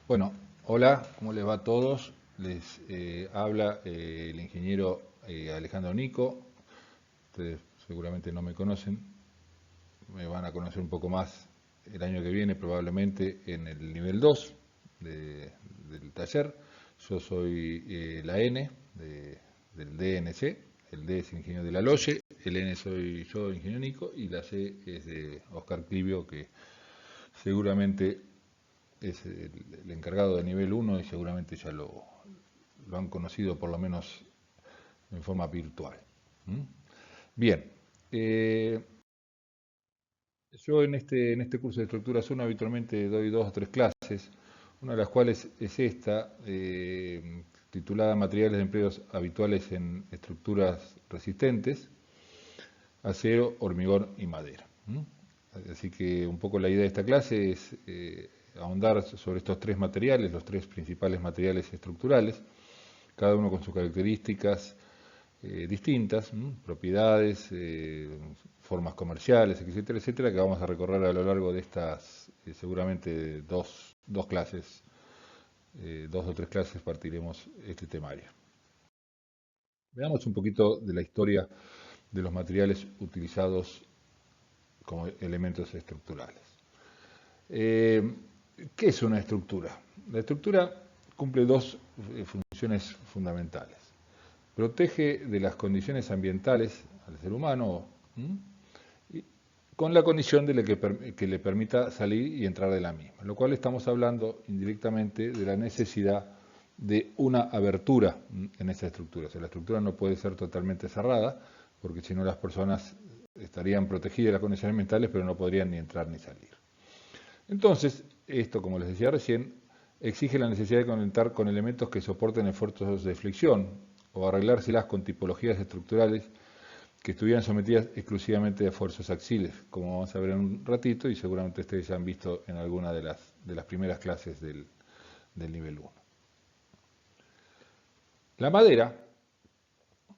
Bueno, hola, ¿cómo les va a todos? Les habla el ingeniero Alejandro Nico. Ustedes seguramente no me conocen, me van a conocer un poco más el año que viene, probablemente en el nivel 2 del taller. Yo soy la N del DNC, el D es ingeniero de la Loye, el N soy yo, ingeniero Nico, y la C es de Oscar Clivio, que seguramente es el encargado de nivel 1 y seguramente ya lo han conocido por lo menos en forma virtual. ¿Mm? Bien, eh, yo en este curso de estructuras 1 habitualmente doy 2 o 3 clases, una de las cuales es esta, titulada Materiales de empleos habituales en estructuras resistentes, acero, hormigón y madera. ¿Mm? Así que un poco la idea de esta clase es ahondar sobre estos 3 materiales, los 3 principales materiales estructurales, cada uno con sus características distintas, propiedades, formas comerciales, etcétera, etcétera, que vamos a recorrer a lo largo de estas seguramente dos clases, 2 o 3 clases partiremos este temario. Veamos un poquito de la historia de los materiales utilizados como elementos estructurales. Eh, ¿Qué es una estructura? La estructura cumple dos funciones fundamentales. Protege de las condiciones ambientales al ser humano, y con la condición de que le permita salir y entrar de la misma, lo cual estamos hablando indirectamente de la necesidad de una abertura en esa estructura. O sea, la estructura no puede ser totalmente cerrada, porque si no las personas estarían protegidas de las condiciones ambientales, pero no podrían ni entrar ni salir. Entonces, esto, como les decía recién, exige la necesidad de conectar con elementos que soporten esfuerzos de flexión o arreglárselas con tipologías estructurales que estuvieran sometidas exclusivamente a esfuerzos axiles, como vamos a ver en un ratito y seguramente ustedes ya han visto en alguna de las primeras clases del nivel 1. La madera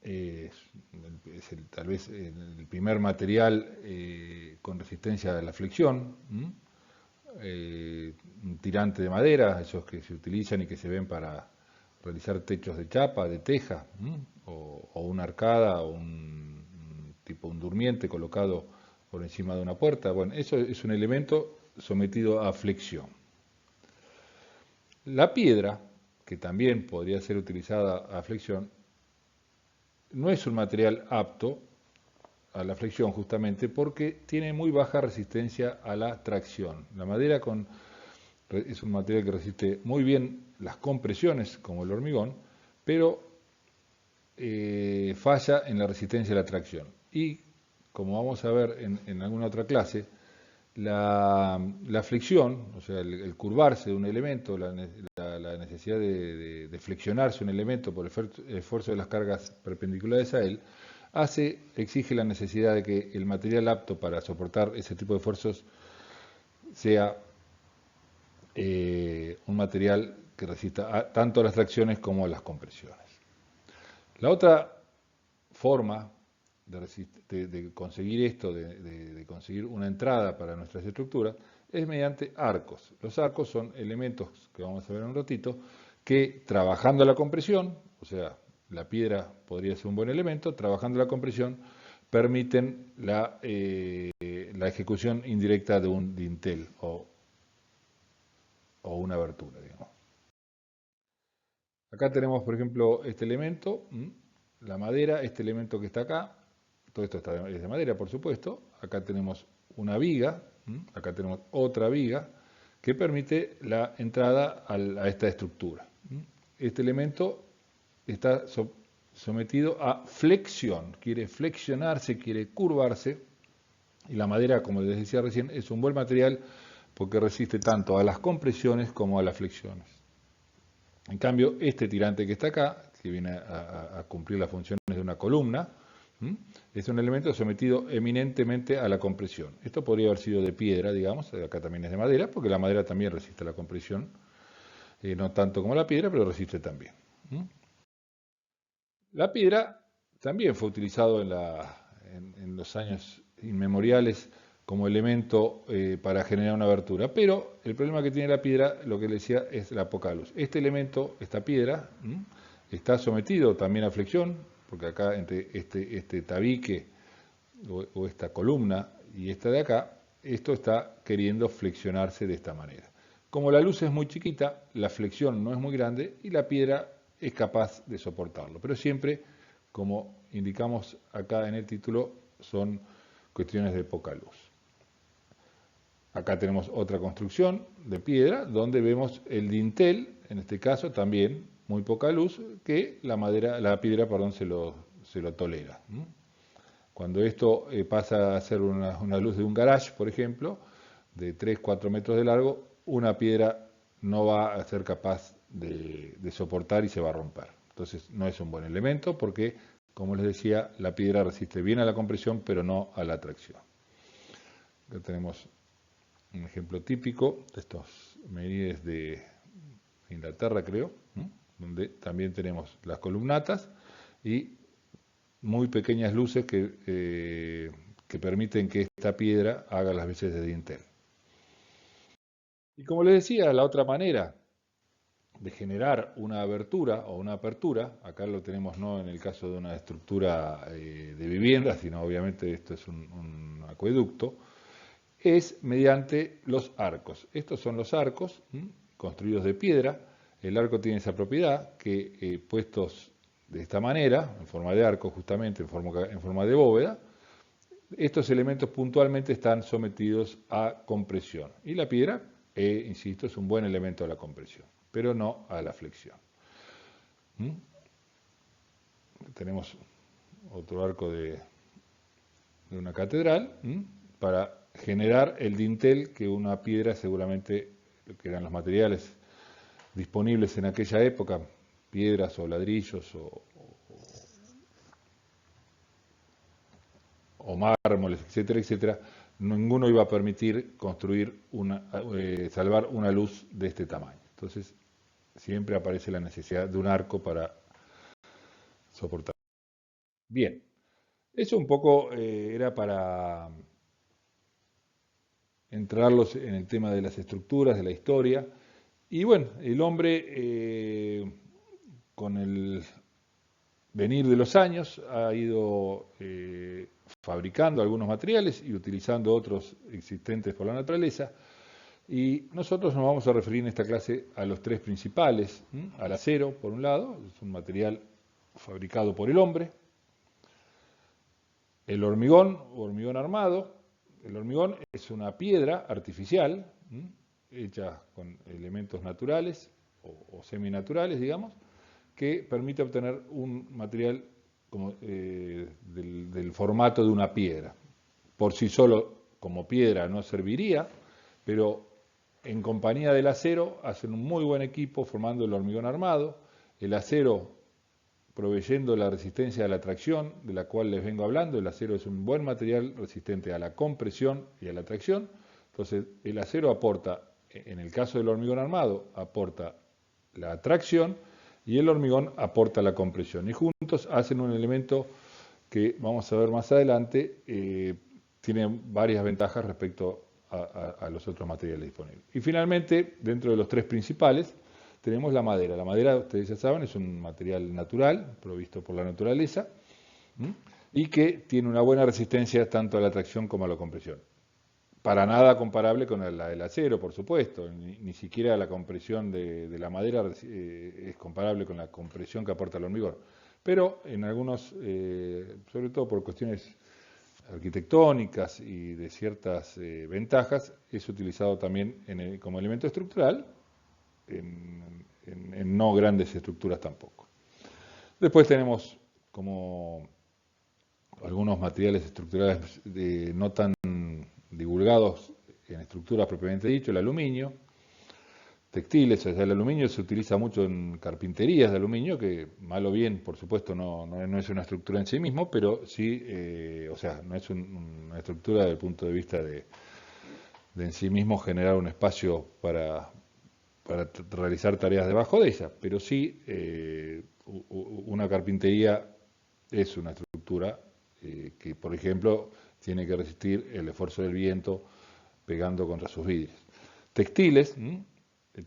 es tal vez el primer material con resistencia a la flexión, un tirante de madera, esos que se utilizan y que se ven para realizar techos de chapa, de teja, o una arcada, o un durmiente colocado por encima de una puerta. Bueno, eso es un elemento sometido a flexión. La piedra, que también podría ser utilizada a flexión, no es un material apto a la flexión justamente porque tiene muy baja resistencia a la tracción. La madera es un material que resiste muy bien las compresiones, como el hormigón, pero falla en la resistencia a la tracción. Y, como vamos a ver en alguna otra clase, la flexión, o sea, el curvarse de un elemento, la necesidad de flexionarse un elemento por el esfuerzo de las cargas perpendiculares a él, exige la necesidad de que el material apto para soportar ese tipo de esfuerzos sea un material que resista tanto a las tracciones como a las compresiones. La otra forma de conseguir esto, de conseguir una entrada para nuestras estructuras, es mediante arcos. Los arcos son elementos que vamos a ver en un ratito, que trabajando la compresión, o sea, la piedra podría ser un buen elemento, trabajando la compresión, permiten la ejecución indirecta de un dintel o una abertura, digamos. Acá tenemos, por ejemplo, este elemento, la madera, este elemento que está acá, todo esto es de madera, por supuesto. Acá tenemos una viga, acá tenemos otra viga, que permite la entrada a esta estructura. Este elemento está sometido a flexión, quiere flexionarse, quiere curvarse, y la madera, como les decía recién, es un buen material porque resiste tanto a las compresiones como a las flexiones. En cambio, este tirante que está acá, que viene a cumplir las funciones de una columna, es un elemento sometido eminentemente a la compresión. Esto podría haber sido de piedra, digamos, acá también es de madera, porque la madera también resiste la compresión, no tanto como la piedra, pero resiste también. La piedra también fue utilizado en los años inmemoriales como elemento para generar una abertura. Pero el problema que tiene la piedra, lo que le decía, es la poca luz. Este elemento, esta piedra, está sometido también a flexión, porque acá entre este tabique o esta columna y esta de acá, esto está queriendo flexionarse de esta manera. Como la luz es muy chiquita, la flexión no es muy grande y la piedra es capaz de soportarlo. Pero siempre, como indicamos acá en el título, son cuestiones de poca luz. Acá tenemos otra construcción de piedra donde vemos el dintel, en este caso también muy poca luz, que la piedra se lo tolera. Cuando esto pasa a ser una luz de un garage, por ejemplo, de 3-4 metros de largo, una piedra no va a ser capaz de soportar y se va a romper. Entonces no es un buen elemento porque, como les decía, la piedra resiste bien a la compresión, pero no a la atracción. Acá tenemos un ejemplo típico de estos menires de Inglaterra, creo, donde también tenemos las columnatas y muy pequeñas luces que permiten que esta piedra haga las veces de dintel. Y como les decía, la otra manera de generar una abertura o una apertura, acá lo tenemos no en el caso de una estructura de vivienda, sino obviamente esto es un acueducto, es mediante los arcos. Estos son los arcos construidos de piedra. El arco tiene esa propiedad que puestos de esta manera, en forma de arco justamente, en forma de bóveda, estos elementos puntualmente están sometidos a compresión. Y la piedra, insisto, es un buen elemento a la compresión, pero no a la flexión. Tenemos otro arco de una catedral para generar el dintel que una piedra seguramente, que eran los materiales disponibles en aquella época, piedras o ladrillos o mármoles, etcétera, etcétera, ninguno iba a permitir construir salvar una luz de este tamaño. Entonces, siempre aparece la necesidad de un arco para soportar. Bien, eso un poco era para entrarlos en el tema de las estructuras, de la historia. Y bueno, el hombre, con el venir de los años, ha ido fabricando algunos materiales y utilizando otros existentes por la naturaleza. Y nosotros nos vamos a referir en esta clase a los tres principales. Al acero, por un lado, es un material fabricado por el hombre. El hormigón o hormigón armado. El hormigón es una piedra artificial, hecha con elementos naturales o seminaturales, digamos, que permite obtener un material como, del formato de una piedra. Por sí solo, como piedra, no serviría, pero en compañía del acero hacen un muy buen equipo formando el hormigón armado. El acero proveyendo la resistencia a la tracción, de la cual les vengo hablando. El acero es un buen material resistente a la compresión y a la tracción. Entonces, el acero aporta, en el caso del hormigón armado, aporta la tracción y el hormigón aporta la compresión. Y juntos hacen un elemento que vamos a ver más adelante, tiene varias ventajas respecto a los otros materiales disponibles. Y finalmente, dentro de los tres principales, tenemos la madera. La madera, ustedes ya saben, es un material natural, provisto por la naturaleza, y que tiene una buena resistencia tanto a la tracción como a la compresión. Para nada comparable con la del acero, por supuesto, ni siquiera la compresión de la madera es comparable con la compresión que aporta el hormigón. Pero en algunos, sobre todo por cuestiones arquitectónicas y de ciertas ventajas, es utilizado también como elemento estructural, en no grandes estructuras tampoco. Después tenemos como algunos materiales estructurales no tan divulgados en estructuras propiamente dicho, el aluminio, textiles. O sea, el aluminio se utiliza mucho en carpinterías de aluminio, que mal o bien, por supuesto, no es una estructura en sí mismo, pero sí, o sea, no es una estructura desde el punto de vista de en sí mismo generar un espacio para realizar tareas debajo de ella, pero sí una carpintería es una estructura que, por ejemplo, tiene que resistir el esfuerzo del viento pegando contra sus vidrios. Textiles,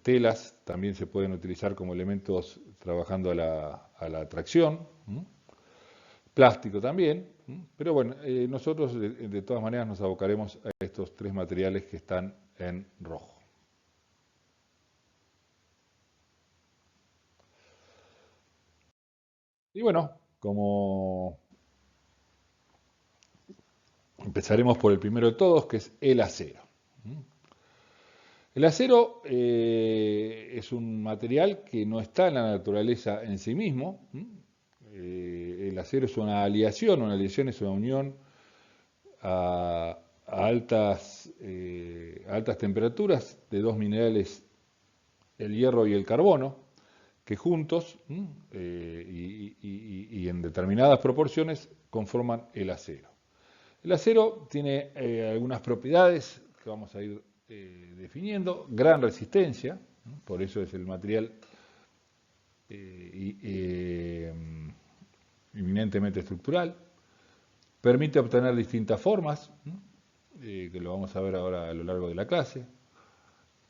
telas también se pueden utilizar como elementos trabajando a la tracción, plástico también, pero bueno, nosotros de todas maneras nos abocaremos a estos tres materiales que están en rojo. Y bueno, como empezaremos por el primero de todos, que es el acero. El acero es un material que no está en la naturaleza en sí mismo. El acero es una aleación es una unión a altas temperaturas de dos minerales, el hierro y el carbono, que juntos y en determinadas proporciones conforman el acero. El acero tiene algunas propiedades que vamos a ir definiendo, gran resistencia, por eso es el material eminentemente estructural, permite obtener distintas formas, que lo vamos a ver ahora a lo largo de la clase.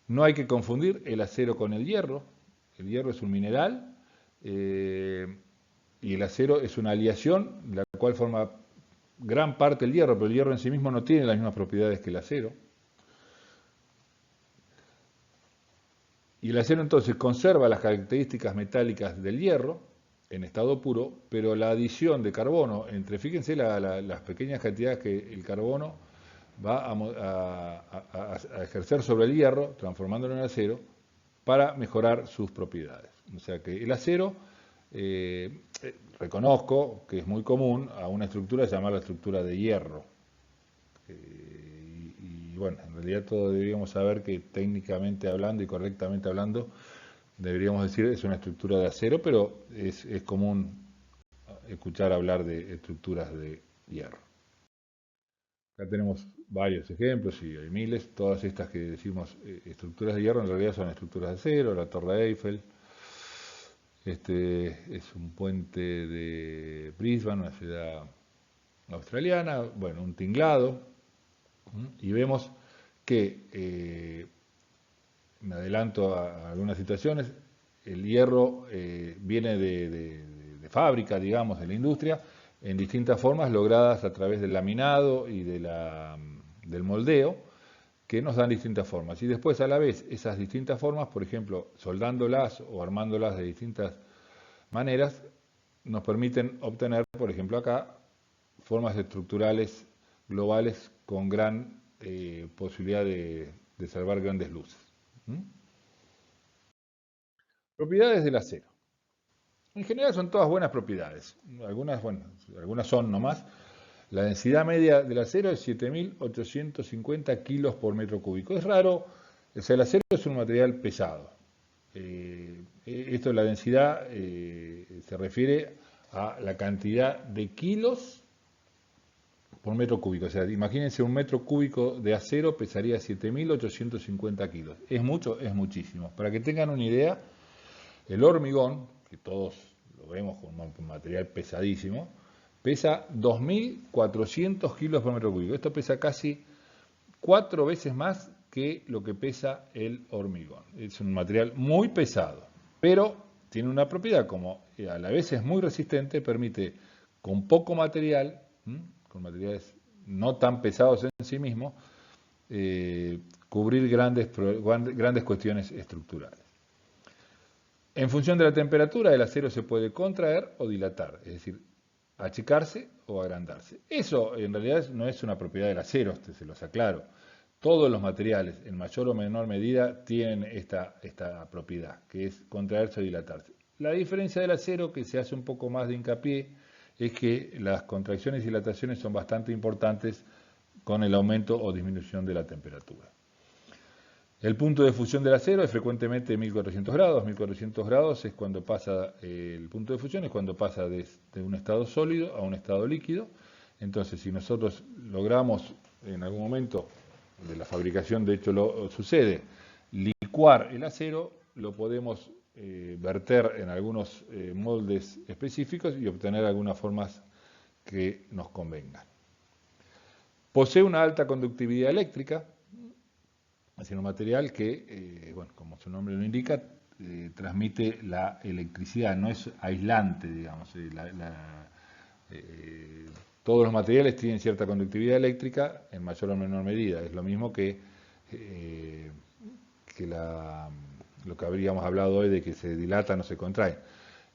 No hay que confundir el acero con el hierro es un mineral y el acero es una aleación, la cual forma gran parte del hierro, pero el hierro en sí mismo no tiene las mismas propiedades que el acero. Y el acero entonces conserva las características metálicas del hierro en estado puro, pero la adición de carbono fíjense las pequeñas cantidades que el carbono va a ejercer sobre el hierro, transformándolo en acero, para mejorar sus propiedades. O sea que el acero, reconozco que es muy común a una estructura llamada la estructura de hierro. Y bueno, en realidad todos deberíamos saber que técnicamente hablando y correctamente hablando, deberíamos decir es una estructura de acero, pero es común escuchar hablar de estructuras de hierro. Acá tenemos varios ejemplos y hay miles. Todas estas que decimos estructuras de hierro en realidad son estructuras de acero, la Torre Eiffel. Este es un puente de Brisbane, una ciudad australiana, bueno, un tinglado. Y vemos que, me adelanto a algunas situaciones, el hierro viene de fábrica, digamos, de la industria, en distintas formas logradas a través del laminado y del moldeo, que nos dan distintas formas. Y después, a la vez, esas distintas formas, por ejemplo, soldándolas o armándolas de distintas maneras, nos permiten obtener, por ejemplo, acá, formas estructurales globales con gran posibilidad de salvar grandes luces. Propiedades del acero. En general son todas buenas propiedades. Algunas son nomás. La densidad media del acero es 7.850 kilos por metro cúbico. Es raro, o sea, el acero es un material pesado. Esto de la densidad se refiere a la cantidad de kilos por metro cúbico. O sea, imagínense un metro cúbico de acero pesaría 7.850 kilos. ¿Es mucho? Es muchísimo. Para que tengan una idea, el hormigón, que todos lo vemos como un material pesadísimo, pesa 2.400 kilos por metro cúbico. Esto pesa casi 4 veces más que lo que pesa el hormigón. Es un material muy pesado, pero tiene una propiedad, como a la vez es muy resistente, permite con poco material, con materiales no tan pesados en sí mismos, cubrir grandes cuestiones estructurales. En función de la temperatura, el acero se puede contraer o dilatar, es decir, achicarse o agrandarse. Eso en realidad no es una propiedad del acero, se los aclaro. Todos los materiales, en mayor o menor medida, tienen esta propiedad, que es contraerse o dilatarse. La diferencia del acero, que se hace un poco más de hincapié, es que las contracciones y dilataciones son bastante importantes con el aumento o disminución de la temperatura. El punto de fusión del acero es frecuentemente 1400 grados. 1400 grados es cuando pasa, el punto de fusión es cuando pasa de un estado sólido a un estado líquido. Entonces, si nosotros logramos en algún momento de la fabricación, de hecho lo sucede, licuar el acero, lo podemos verter en algunos moldes específicos y obtener algunas formas que nos convengan. Posee una alta conductividad eléctrica, es decir, un material que, bueno, como su nombre lo indica, transmite la electricidad, no es aislante, digamos. Todos los materiales tienen cierta conductividad eléctrica en mayor o menor medida. Es lo mismo eh, que lo que habríamos hablado hoy de que se dilata o se contrae.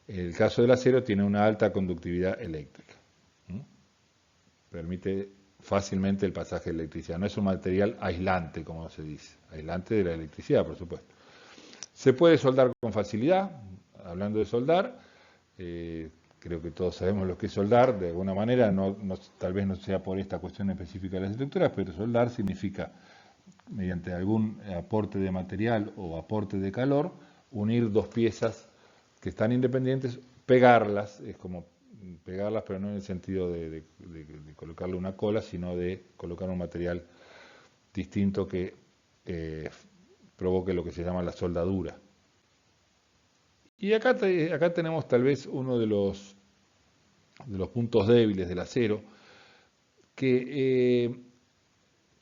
El caso del acero tiene una alta conductividad eléctrica. Permite fácilmente el pasaje de electricidad. No es un material aislante, como se dice. Aislante de la electricidad, por supuesto. Se puede soldar con facilidad. Hablando de soldar, creo que todos sabemos lo que es soldar. De alguna manera, tal vez no sea por esta cuestión específica de las estructuras, pero soldar significa, mediante algún aporte de material o aporte de calor, unir dos piezas que están independientes, pegarlas, es como pegarlas, pero no en el sentido de colocarle una cola, sino de colocar un material distinto que provoque lo que se llama la soldadura. Y acá tenemos tal vez uno de los puntos débiles del acero, que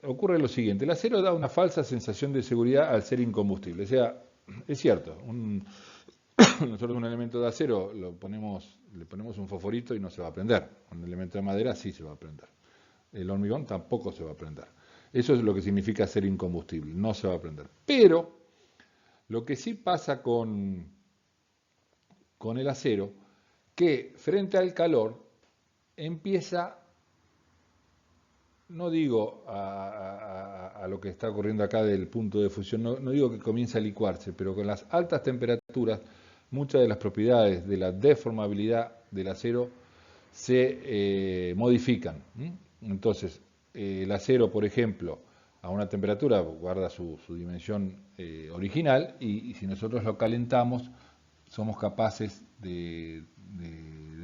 ocurre lo siguiente: el acero da una falsa sensación de seguridad al ser incombustible. O sea, es cierto, nosotros un elemento de acero le ponemos un fosforito y no se va a prender. Un elemento de madera sí se va a prender. El hormigón tampoco se va a prender. Eso es lo que significa ser incombustible, no se va a prender. Pero lo que sí pasa con el acero, que frente al calor empieza, no digo a lo que está ocurriendo acá del punto de fusión, no digo que comience a licuarse, pero con las altas temperaturas, muchas de las propiedades de la deformabilidad del acero se modifican. Entonces, el acero, por ejemplo, a una temperatura guarda su dimensión original, y si nosotros lo calentamos, somos capaces de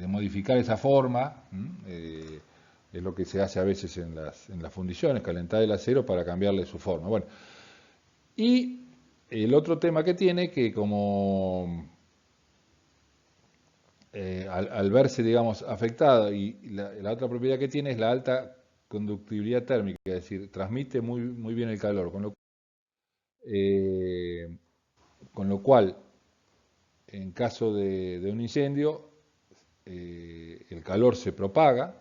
modificar esa forma. Es lo que se hace a veces en las fundiciones, calentar el acero para cambiarle su forma. Bueno, y el otro tema que tiene, que como al verse, digamos, afectada, y la otra propiedad que tiene es la alta conductividad térmica, es decir, transmite muy bien el calor, con lo cual en caso de un incendio, el calor se propaga,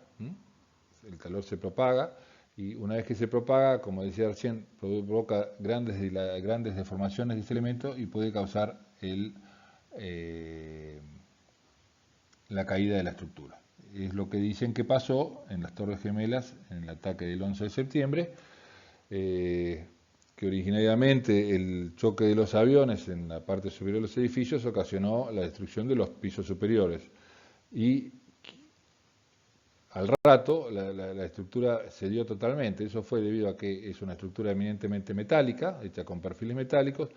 y una vez que se propaga, como decía recién, provoca grandes deformaciones de ese elemento y puede causar la caída de la estructura. Es lo que dicen que pasó en las Torres Gemelas en el ataque del 11 de septiembre, que originariamente el choque de los aviones en la parte superior de los edificios ocasionó la destrucción de los pisos superiores, y al rato la estructura cedió totalmente. Eso fue debido a que es una estructura eminentemente metálica, hecha con perfiles metálicos.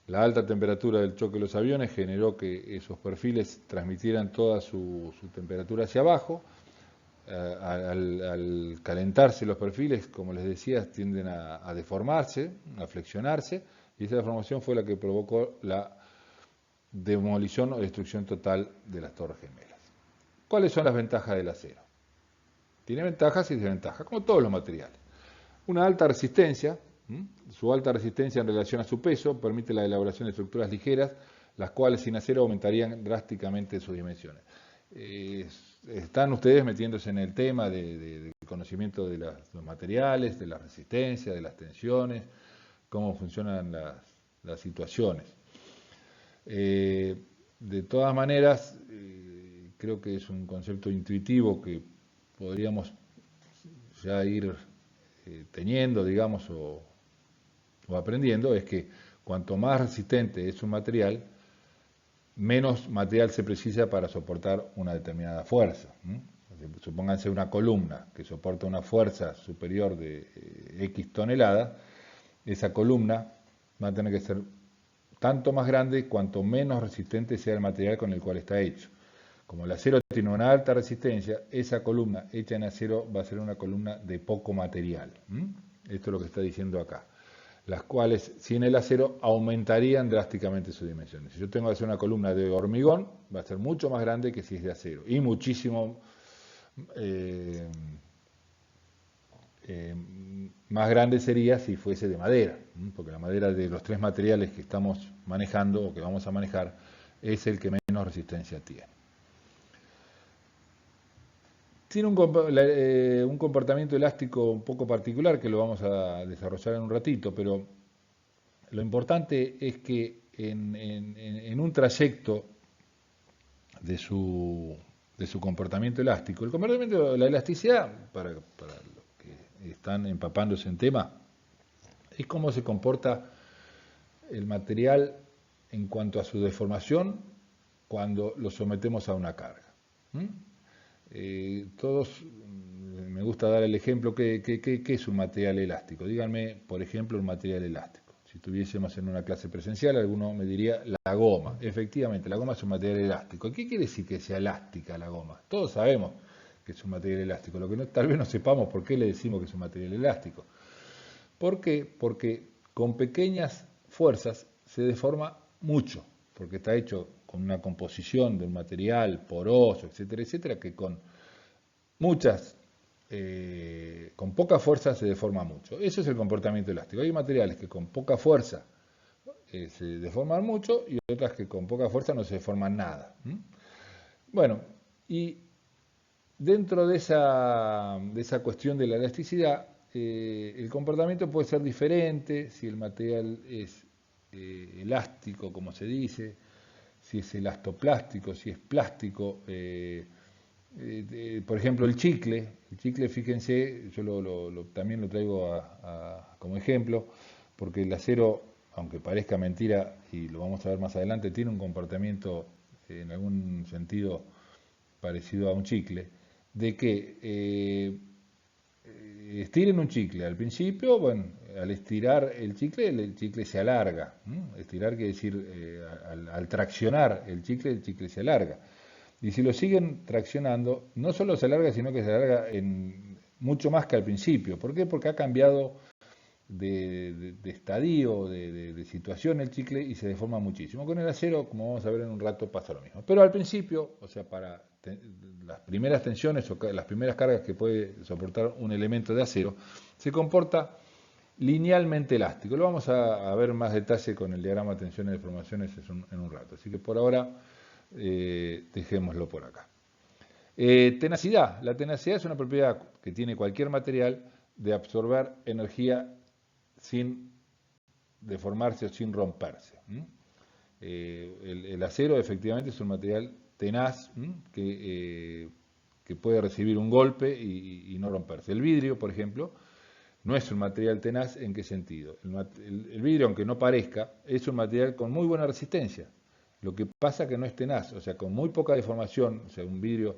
La alta temperatura del choque de los aviones generó que esos perfiles transmitieran toda su temperatura hacia abajo. Al calentarse los perfiles, como les decía, tienden a deformarse, a flexionarse, y esa deformación fue la que provocó la demolición o destrucción total de las Torres Gemelas. ¿Cuáles son las ventajas del acero? Tiene ventajas y desventajas, como todos los materiales. Una alta resistencia. Su alta resistencia en relación a su peso permite la elaboración de estructuras ligeras, las cuales sin acero aumentarían drásticamente sus dimensiones. Están ustedes metiéndose en el tema del conocimiento de los materiales, de la resistencia, de las tensiones, cómo funcionan las situaciones. De todas maneras, creo que es un concepto intuitivo que podríamos ya ir teniendo, digamos, o aprendiendo, es que cuanto más resistente es un material, menos material se precisa para soportar una determinada fuerza. Supónganse una columna que soporta una fuerza superior de X toneladas, esa columna va a tener que ser tanto más grande cuanto menos resistente sea el material con el cual está hecho. Como el acero tiene una alta resistencia, esa columna hecha en acero va a ser una columna de poco material. Esto es lo que está diciendo acá. Las cuales, sin el acero, aumentarían drásticamente sus dimensiones. Si yo tengo que hacer una columna de hormigón, va a ser mucho más grande que si es de acero, y muchísimo más grande sería si fuese de madera, porque la madera de los 3 materiales que estamos manejando o que vamos a manejar es el que menos resistencia tiene. Tiene un comportamiento elástico un poco particular que lo vamos a desarrollar en un ratito, pero lo importante es que en un trayecto de su comportamiento elástico, la elasticidad, para los que están empapándose en tema, es cómo se comporta el material en cuanto a su deformación cuando lo sometemos a una carga. Todos, me gusta dar el ejemplo, ¿qué es un material elástico? Díganme, por ejemplo, un material elástico. Si estuviésemos en una clase presencial, alguno me diría la goma. Efectivamente, la goma es un material elástico. ¿Qué quiere decir que sea elástica la goma? Todos sabemos que es un material elástico. Lo que tal vez no sepamos por qué le decimos que es un material elástico. ¿Por qué? Porque con pequeñas fuerzas se deforma mucho, porque está hecho con una composición de un material poroso, etcétera, etcétera, que con poca fuerza se deforma mucho. Eso es el comportamiento elástico. Hay materiales que con poca fuerza se deforman mucho y otras que con poca fuerza no se deforman nada. Bueno, y dentro de esa cuestión de la elasticidad, el comportamiento puede ser diferente si el material es elástico, como se dice, si es elastoplástico, si es plástico. Por ejemplo, el chicle, fíjense, yo también lo traigo como ejemplo, porque el acero, aunque parezca mentira, y lo vamos a ver más adelante, tiene un comportamiento en algún sentido parecido a un chicle, de que estiren un chicle al principio, bueno, al estirar el chicle se alarga. Estirar quiere decir, al traccionar el chicle se alarga. Y si lo siguen traccionando, no solo se alarga, sino que se alarga mucho más que al principio. ¿Por qué? Porque ha cambiado de estadio, de situación el chicle y se deforma muchísimo. Con el acero, como vamos a ver en un rato, pasa lo mismo. Pero al principio, o sea, para las primeras tensiones o las primeras cargas que puede soportar un elemento de acero, se comporta linealmente elástico. Lo vamos a ver más detalle con el diagrama de tensiones y deformaciones en un rato. Así que por ahora dejémoslo por acá. Tenacidad. La tenacidad es una propiedad que tiene cualquier material de absorber energía sin deformarse o sin romperse. El acero efectivamente es un material tenaz que puede recibir un golpe y no romperse. El vidrio, por ejemplo, no es un material tenaz. ¿En qué sentido? El vidrio, aunque no parezca, es un material con muy buena resistencia. Lo que pasa que no es tenaz, o sea, con muy poca deformación, o sea, un vidrio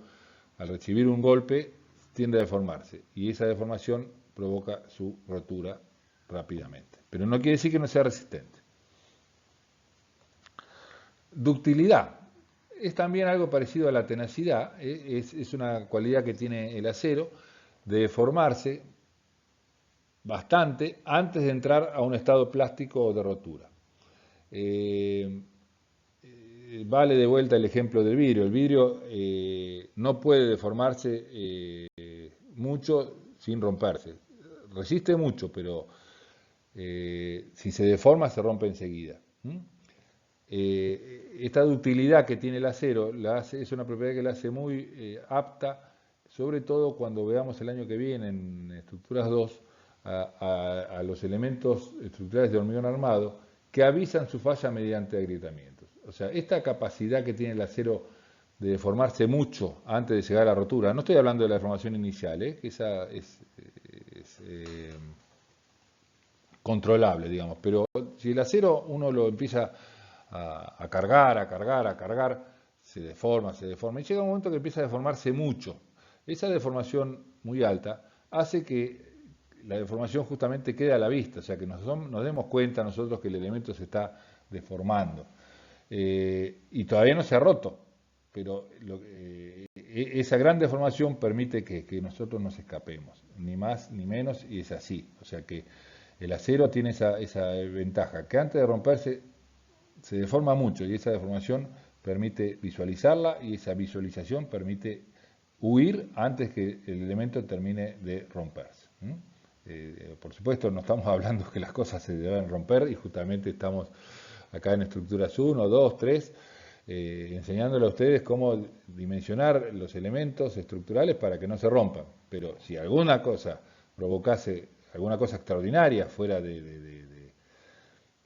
al recibir un golpe tiende a deformarse y esa deformación provoca su rotura rápidamente. Pero no quiere decir que no sea resistente. Ductilidad. Es también algo parecido a la tenacidad, es una cualidad que tiene el acero de deformarse bastante antes de entrar a un estado plástico o de rotura. Vale de vuelta el ejemplo del vidrio. El vidrio no puede deformarse mucho sin romperse. Resiste mucho, pero si se deforma se rompe enseguida. Esta ductilidad que tiene el acero es una propiedad que la hace muy apta, sobre todo cuando veamos el año que viene en estructuras 2 a los elementos estructurales de hormigón armado que avisan su falla mediante agrietamientos. O sea, esta capacidad que tiene el acero de deformarse mucho antes de llegar a la rotura, no estoy hablando de la deformación inicial, que esa es controlable, digamos, pero si el acero uno lo empieza a cargar, se deforma, y llega un momento que empieza a deformarse mucho. Esa deformación muy alta hace que la deformación justamente quede a la vista, o sea que nos demos cuenta nosotros que el elemento se está deformando. Y todavía no se ha roto, pero esa gran deformación permite que nosotros nos escapemos, ni más ni menos, y es así. O sea que el acero tiene esa ventaja, que antes de romperse se deforma mucho y esa deformación permite visualizarla y esa visualización permite huir antes que el elemento termine de romperse. Por supuesto, no estamos hablando que las cosas se deben romper y justamente estamos acá en estructuras 1, 2, 3, enseñándole a ustedes cómo dimensionar los elementos estructurales para que no se rompan. Pero si alguna cosa provocase alguna cosa extraordinaria fuera de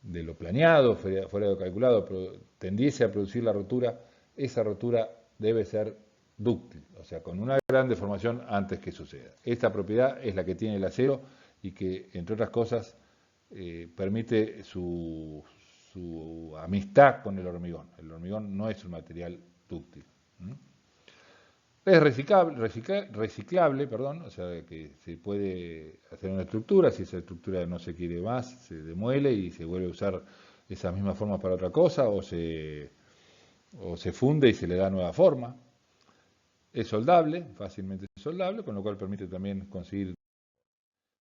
lo planeado, fuera de lo calculado, tendiese a producir la rotura, esa rotura debe ser dúctil, o sea, con una gran deformación antes que suceda. Esta propiedad es la que tiene el acero y que, entre otras cosas, permite su amistad con el hormigón. El hormigón no es un material dúctil. Es reciclable, perdón, o sea que se puede hacer una estructura, si esa estructura no se quiere más, se demuele y se vuelve a usar esas mismas formas para otra cosa, o se funde y se le da nueva forma. Es soldable, fácilmente soldable, con lo cual permite también conseguir.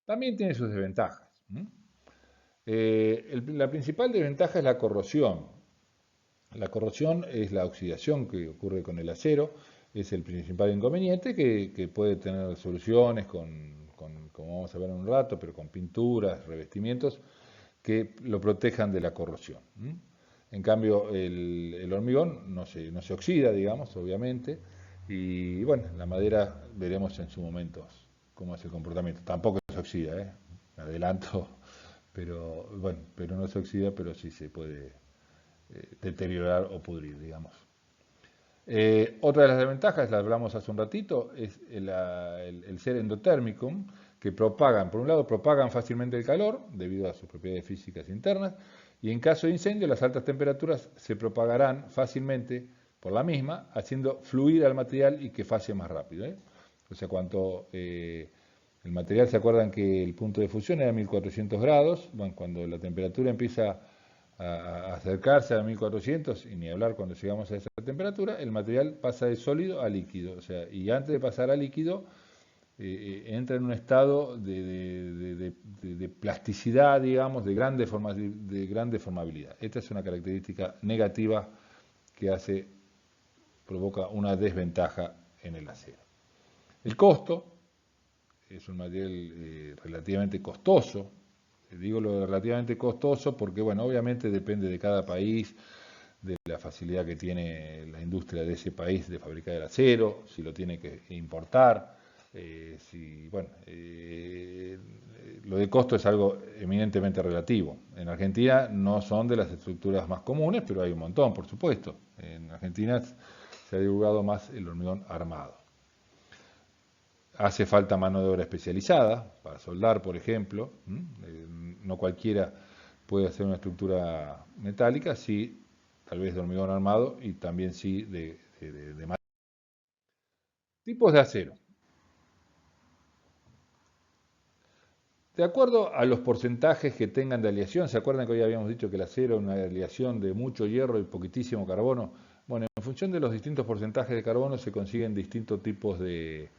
También tiene sus desventajas. La principal desventaja es la corrosión. La corrosión es la oxidación que ocurre con el acero, es el principal inconveniente que puede tener soluciones como vamos a ver en un rato, pero con pinturas, revestimientos que lo protejan de la corrosión. En cambio, el hormigón no se oxida, digamos, obviamente, y bueno, la madera veremos en su momento cómo es el comportamiento. Tampoco se oxida, me adelanto, pero bueno, pero no se oxida, pero sí se puede deteriorar o pudrir, digamos. Otra de las desventajas, la hablamos hace un ratito, es el ser endotérmico, que propagan, por un lado, propagan fácilmente el calor debido a sus propiedades físicas internas, y en caso de incendio, las altas temperaturas se propagarán fácilmente por la misma, haciendo fluir al material y que fase más rápido. O sea, cuanto el material, ¿se acuerdan que el punto de fusión era 1400 grados? Bueno, cuando la temperatura empieza a acercarse a 1400, y ni hablar cuando llegamos a esa temperatura, el material pasa de sólido a líquido, o sea, y antes de pasar a líquido, entra en un estado de plasticidad, digamos, de gran deformabilidad. Esta es una característica negativa que provoca una desventaja en el acero. El costo es un material relativamente costoso. Digo lo de relativamente costoso porque, bueno, obviamente depende de cada país, de la facilidad que tiene la industria de ese país de fabricar el acero, si lo tiene que importar, lo de costo es algo eminentemente relativo. En Argentina no son de las estructuras más comunes, pero hay un montón, por supuesto. En Argentina se ha divulgado más el hormigón armado. Hace falta mano de obra especializada para soldar, por ejemplo. No cualquiera puede hacer una estructura metálica, sí, tal vez de hormigón armado y también sí de madera. Tipos de acero. De acuerdo a los porcentajes que tengan de aleación, ¿se acuerdan que hoy habíamos dicho que el acero es una aleación de mucho hierro y poquitísimo carbono? Bueno, en función de los distintos porcentajes de carbono se consiguen distintos tipos de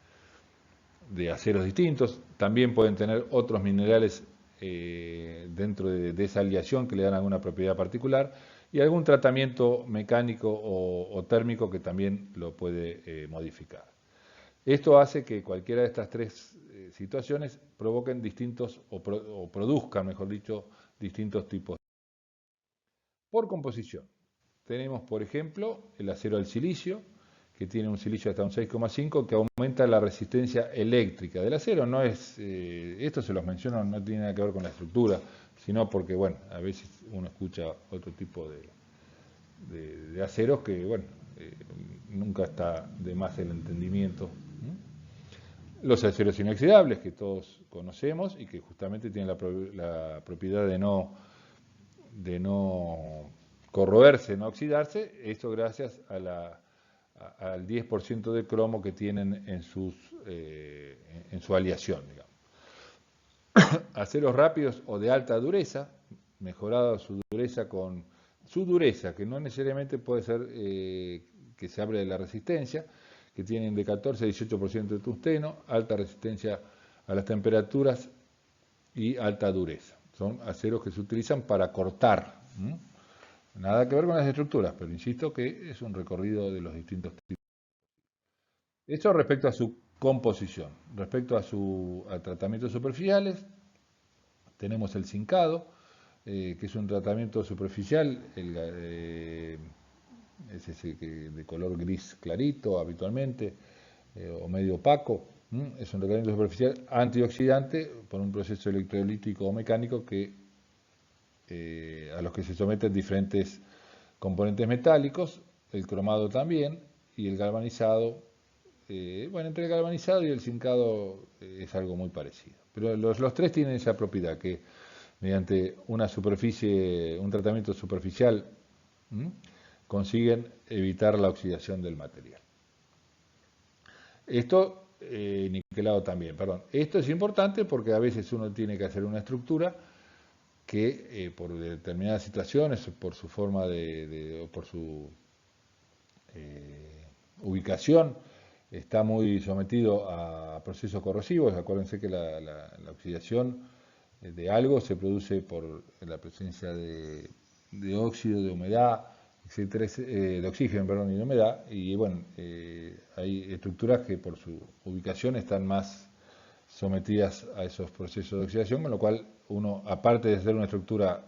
aceros distintos. También pueden tener otros minerales dentro de esa aleación que le dan alguna propiedad particular y algún tratamiento mecánico o térmico que también lo puede modificar. Esto hace que cualquiera de estas tres situaciones provoquen distintos o produzcan, mejor dicho, distintos tipos. Por composición, tenemos, por ejemplo, el acero al silicio, que tiene un silicio hasta un 6,5, que aumenta la resistencia eléctrica del acero. No es, esto se los menciono, no tiene nada que ver con la estructura, sino porque, bueno, a veces uno escucha otro tipo de aceros que, bueno, nunca está de más el entendimiento. Los aceros inoxidables, que todos conocemos y que justamente tienen la propiedad de no corroerse, no oxidarse, esto gracias al 10% de cromo que tienen en su aleación, digamos. Aceros rápidos o de alta dureza, mejorada su dureza, que no necesariamente puede ser que se hable de la resistencia, que tienen de 14 a 18% de tungsteno, alta resistencia a las temperaturas y alta dureza. Son aceros que se utilizan para cortar. Nada que ver con las estructuras, pero insisto que es un recorrido de los distintos tipos. Esto respecto a su composición. Respecto a tratamientos superficiales, tenemos el zincado, que es un tratamiento superficial, es ese de color gris clarito habitualmente, o medio opaco. Es un tratamiento superficial antioxidante por un proceso electrolítico o mecánico a los que se someten diferentes componentes metálicos, el cromado también, y el galvanizado. Entre el galvanizado y el zincado es algo muy parecido. Pero los tres tienen esa propiedad, que mediante un tratamiento superficial, consiguen evitar la oxidación del material. Esto, niquelado también, perdón. Esto es importante porque a veces uno tiene que hacer una estructura que por determinadas situaciones, por su forma por su ubicación, está muy sometido a procesos corrosivos. Acuérdense que la oxidación de algo se produce por la presencia de óxido, de humedad, etcétera, de oxígeno, perdón, y de humedad. Y bueno, hay estructuras que por su ubicación están más sometidas a esos procesos de oxidación, con lo cual uno, aparte de ser una estructura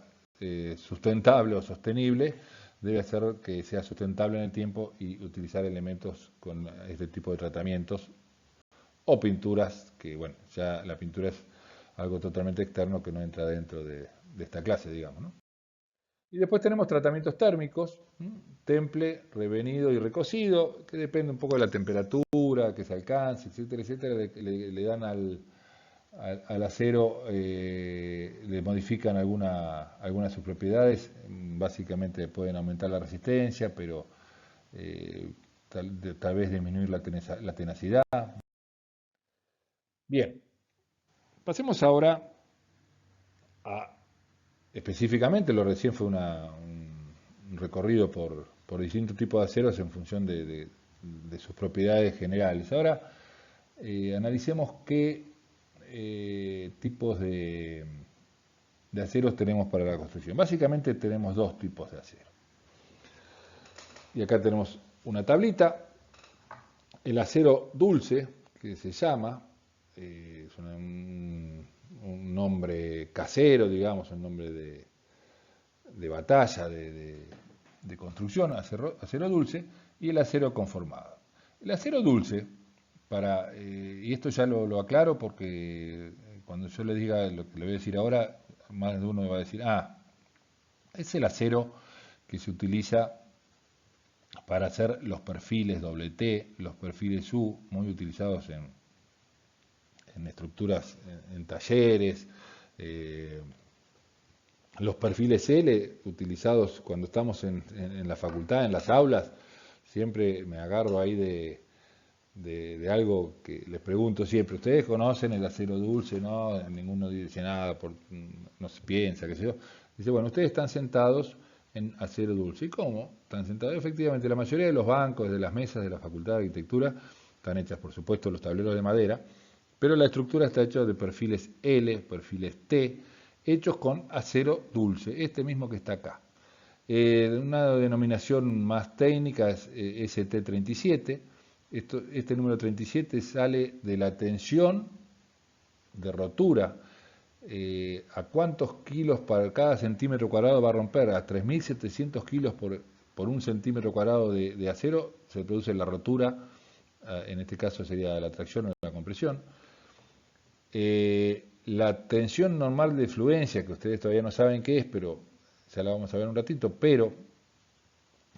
sustentable o sostenible, debe hacer que sea sustentable en el tiempo y utilizar elementos con este tipo de tratamientos o pinturas, que bueno, ya la pintura es algo totalmente externo que no entra dentro de esta clase, digamos, ¿no? Y después tenemos tratamientos térmicos, temple, revenido y recocido, que depende un poco de la temperatura que se alcance, etcétera, etcétera, le dan al acero, le modifican algunas de sus propiedades, básicamente pueden aumentar la resistencia, pero tal vez disminuir la tenacidad. Bien, pasemos ahora a, específicamente, lo recién fue un recorrido por distintos tipos de aceros en función de sus propiedades generales. Ahora analicemos qué tipos de aceros tenemos para la construcción. Básicamente tenemos dos tipos de acero. Y acá tenemos una tablita. El acero dulce, que se llama, es un nombre casero, digamos, un nombre de batalla, de construcción, acero dulce, y el acero conformado. El acero dulce, y esto ya lo aclaro porque cuando yo le diga lo que le voy a decir ahora, más de uno va a decir, es el acero que se utiliza para hacer los perfiles T, los perfiles U, muy utilizados en estructuras, en talleres, los perfiles L, utilizados cuando estamos en la facultad, en las aulas. Siempre me agarro ahí de algo que les pregunto siempre. ¿Ustedes conocen el acero dulce? No, ninguno dice nada, no se piensa, qué sé yo. Dice, bueno, ustedes están sentados en acero dulce. ¿Y cómo están sentados? Efectivamente, la mayoría de los bancos, de las mesas de la Facultad de Arquitectura, están hechas, por supuesto, los tableros de madera, pero la estructura está hecha de perfiles L, perfiles T, hechos con acero dulce, este mismo que está acá. Una denominación más técnica es ST37. Este número 37 sale de la tensión de rotura. ¿A cuántos kilos para cada centímetro cuadrado va a romper? A 3.700 kilos por un centímetro cuadrado de acero se produce la rotura, en este caso sería la tracción o la compresión. La tensión normal de fluencia, que ustedes todavía no saben qué es, pero ya la vamos a ver un ratito, pero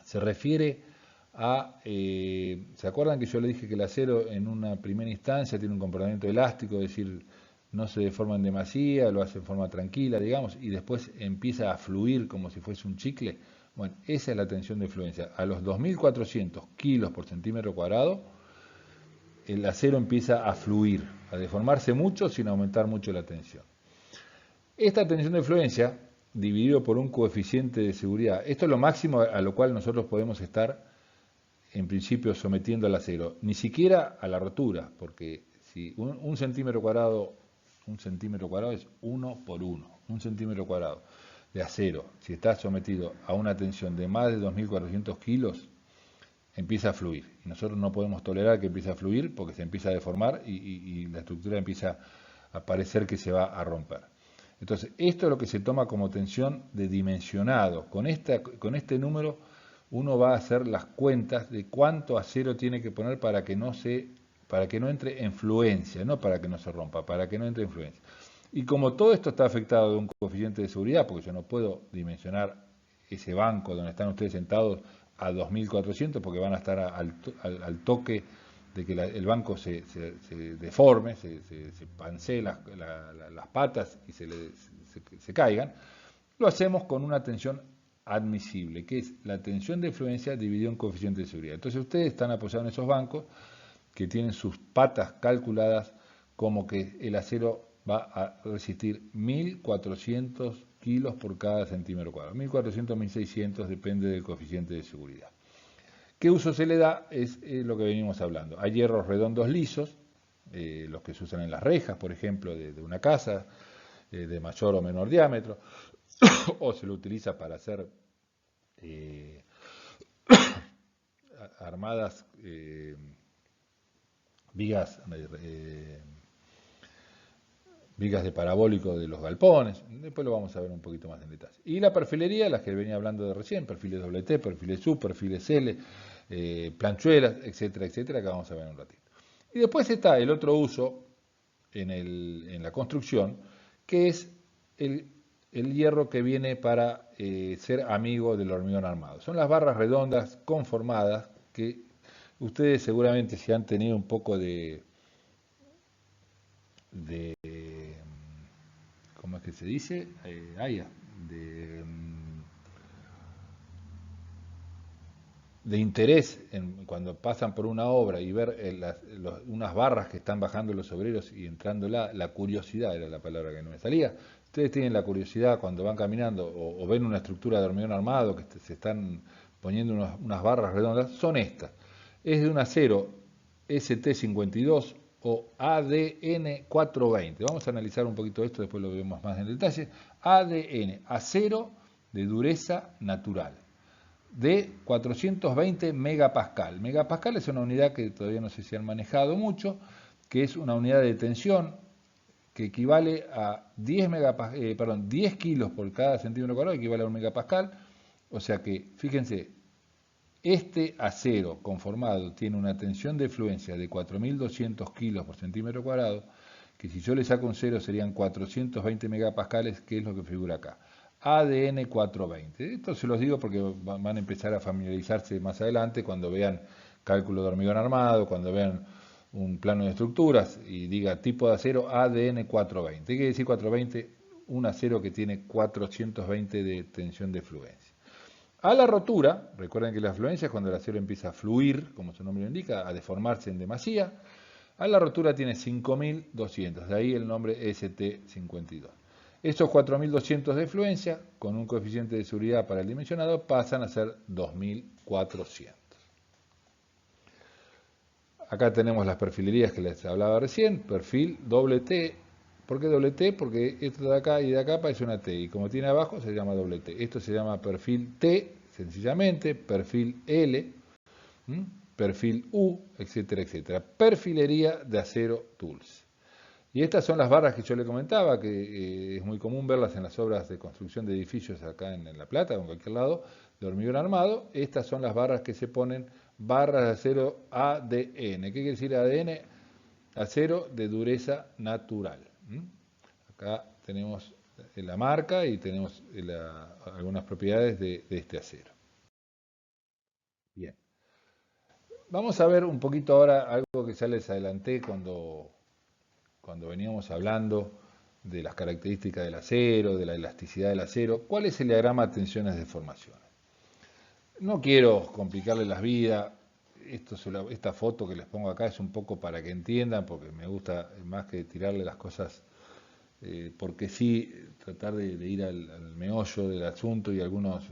se refiere ¿se acuerdan que yo le dije que el acero en una primera instancia tiene un comportamiento elástico, es decir, no se deforma en demasía, lo hace en forma tranquila, digamos, y después empieza a fluir como si fuese un chicle? Bueno, esa es la tensión de fluencia. A los 2.400 kilos por centímetro cuadrado, el acero empieza a fluir, a deformarse mucho sin aumentar mucho la tensión. Esta tensión de fluencia, dividido por un coeficiente de seguridad, esto es lo máximo a lo cual nosotros podemos estar, en principio, sometiendo al acero. Ni siquiera a la rotura, porque si un centímetro cuadrado es 1 por 1, un centímetro cuadrado de acero, si está sometido a una tensión de más de 2.400 kilos, empieza a fluir. Y nosotros no podemos tolerar que empiece a fluir porque se empieza a deformar y la estructura empieza a parecer que se va a romper. Entonces, esto es lo que se toma como tensión de dimensionado. Con este número uno va a hacer las cuentas de cuánto acero tiene que poner para que no entre en fluencia, no para que no se rompa, para que no entre en fluencia. Y como todo esto está afectado de un coeficiente de seguridad, porque yo no puedo dimensionar ese banco donde están ustedes sentados a 2400 porque van a estar al toque de que el banco se deforme, se pansee las patas y se caigan, lo hacemos con una tensión admisible, que es la tensión de fluencia dividida en coeficiente de seguridad. Entonces ustedes están apoyados en esos bancos que tienen sus patas calculadas como que el acero va a resistir 1400 kilos por cada centímetro cuadrado. 1400, 1600, depende del coeficiente de seguridad. ¿Qué uso se le da? Es lo que venimos hablando. Hay hierros redondos lisos, los que se usan en las rejas, por ejemplo, de una casa, de mayor o menor diámetro, o se lo utiliza para hacer armadas, vigas de parabólico de los galpones. Después lo vamos a ver un poquito más en detalle. Y la perfilería, las que venía hablando de recién, perfiles WT, perfiles U, perfiles L, planchuelas, etcétera, etcétera, que vamos a ver en un ratito. Y después está el otro uso en la construcción, que es el hierro que viene para ser amigo del hormigón armado. Son las barras redondas conformadas que ustedes seguramente, si han tenido un poco de ¿cómo es que se dice? De interés cuando pasan por una obra y ver unas barras que están bajando los obreros y entrando la curiosidad era la palabra que no me salía. Ustedes tienen la curiosidad cuando van caminando o ven una estructura de hormigón armado que se están poniendo unas barras redondas, son estas. Es de un acero ST52 o ADN 420. Vamos a analizar un poquito esto, después lo vemos más en detalle. ADN, acero de dureza natural, de 420 megapascal. Megapascal es una unidad que todavía no sé si han manejado mucho, que es una unidad de tensión que equivale a 10 kilos por cada centímetro cuadrado, equivale a un megapascal. O sea que, fíjense, este acero conformado tiene una tensión de fluencia de 4200 kilos por centímetro cuadrado, que si yo le saco un cero serían 420 megapascales, que es lo que figura acá. ADN 420. Esto se los digo porque van a empezar a familiarizarse más adelante cuando vean cálculo de hormigón armado, cuando vean un plano de estructuras y diga tipo de acero ADN 420. ¿Qué quiere decir 420? Un acero que tiene 420 de tensión de fluencia. A la rotura, recuerden que la fluencia es cuando el acero empieza a fluir, como su nombre lo indica, a deformarse en demasía. A la rotura tiene 5200, de ahí el nombre ST52. Estos 4200 de fluencia, con un coeficiente de seguridad para el dimensionado, pasan a ser 2400. Acá tenemos las perfilerías que les hablaba recién, perfil doble T. ¿Por qué doble T? Porque esto de acá y de acá parece una T, y como tiene abajo se llama doble T. Esto se llama perfil T, sencillamente, perfil L, perfil U, etcétera, etcétera. Perfilería de acero Tools. Y estas son las barras que yo le comentaba, que es muy común verlas en las obras de construcción de edificios acá en La Plata o en cualquier lado, de hormigón armado. Estas son las barras que se ponen, barras de acero ADN. ¿Qué quiere decir ADN? Acero de dureza natural. Acá tenemos la marca y tenemos algunas propiedades de este acero. Bien. Vamos a ver un poquito ahora algo que ya les adelanté cuando veníamos hablando de las características del acero, de la elasticidad del acero. ¿Cuál es el diagrama de tensiones de formación? No quiero complicarles la vida. Esta foto que les pongo acá es un poco para que entiendan, porque me gusta más que tirarle las cosas, porque sí, tratar de ir al meollo del asunto, y algunos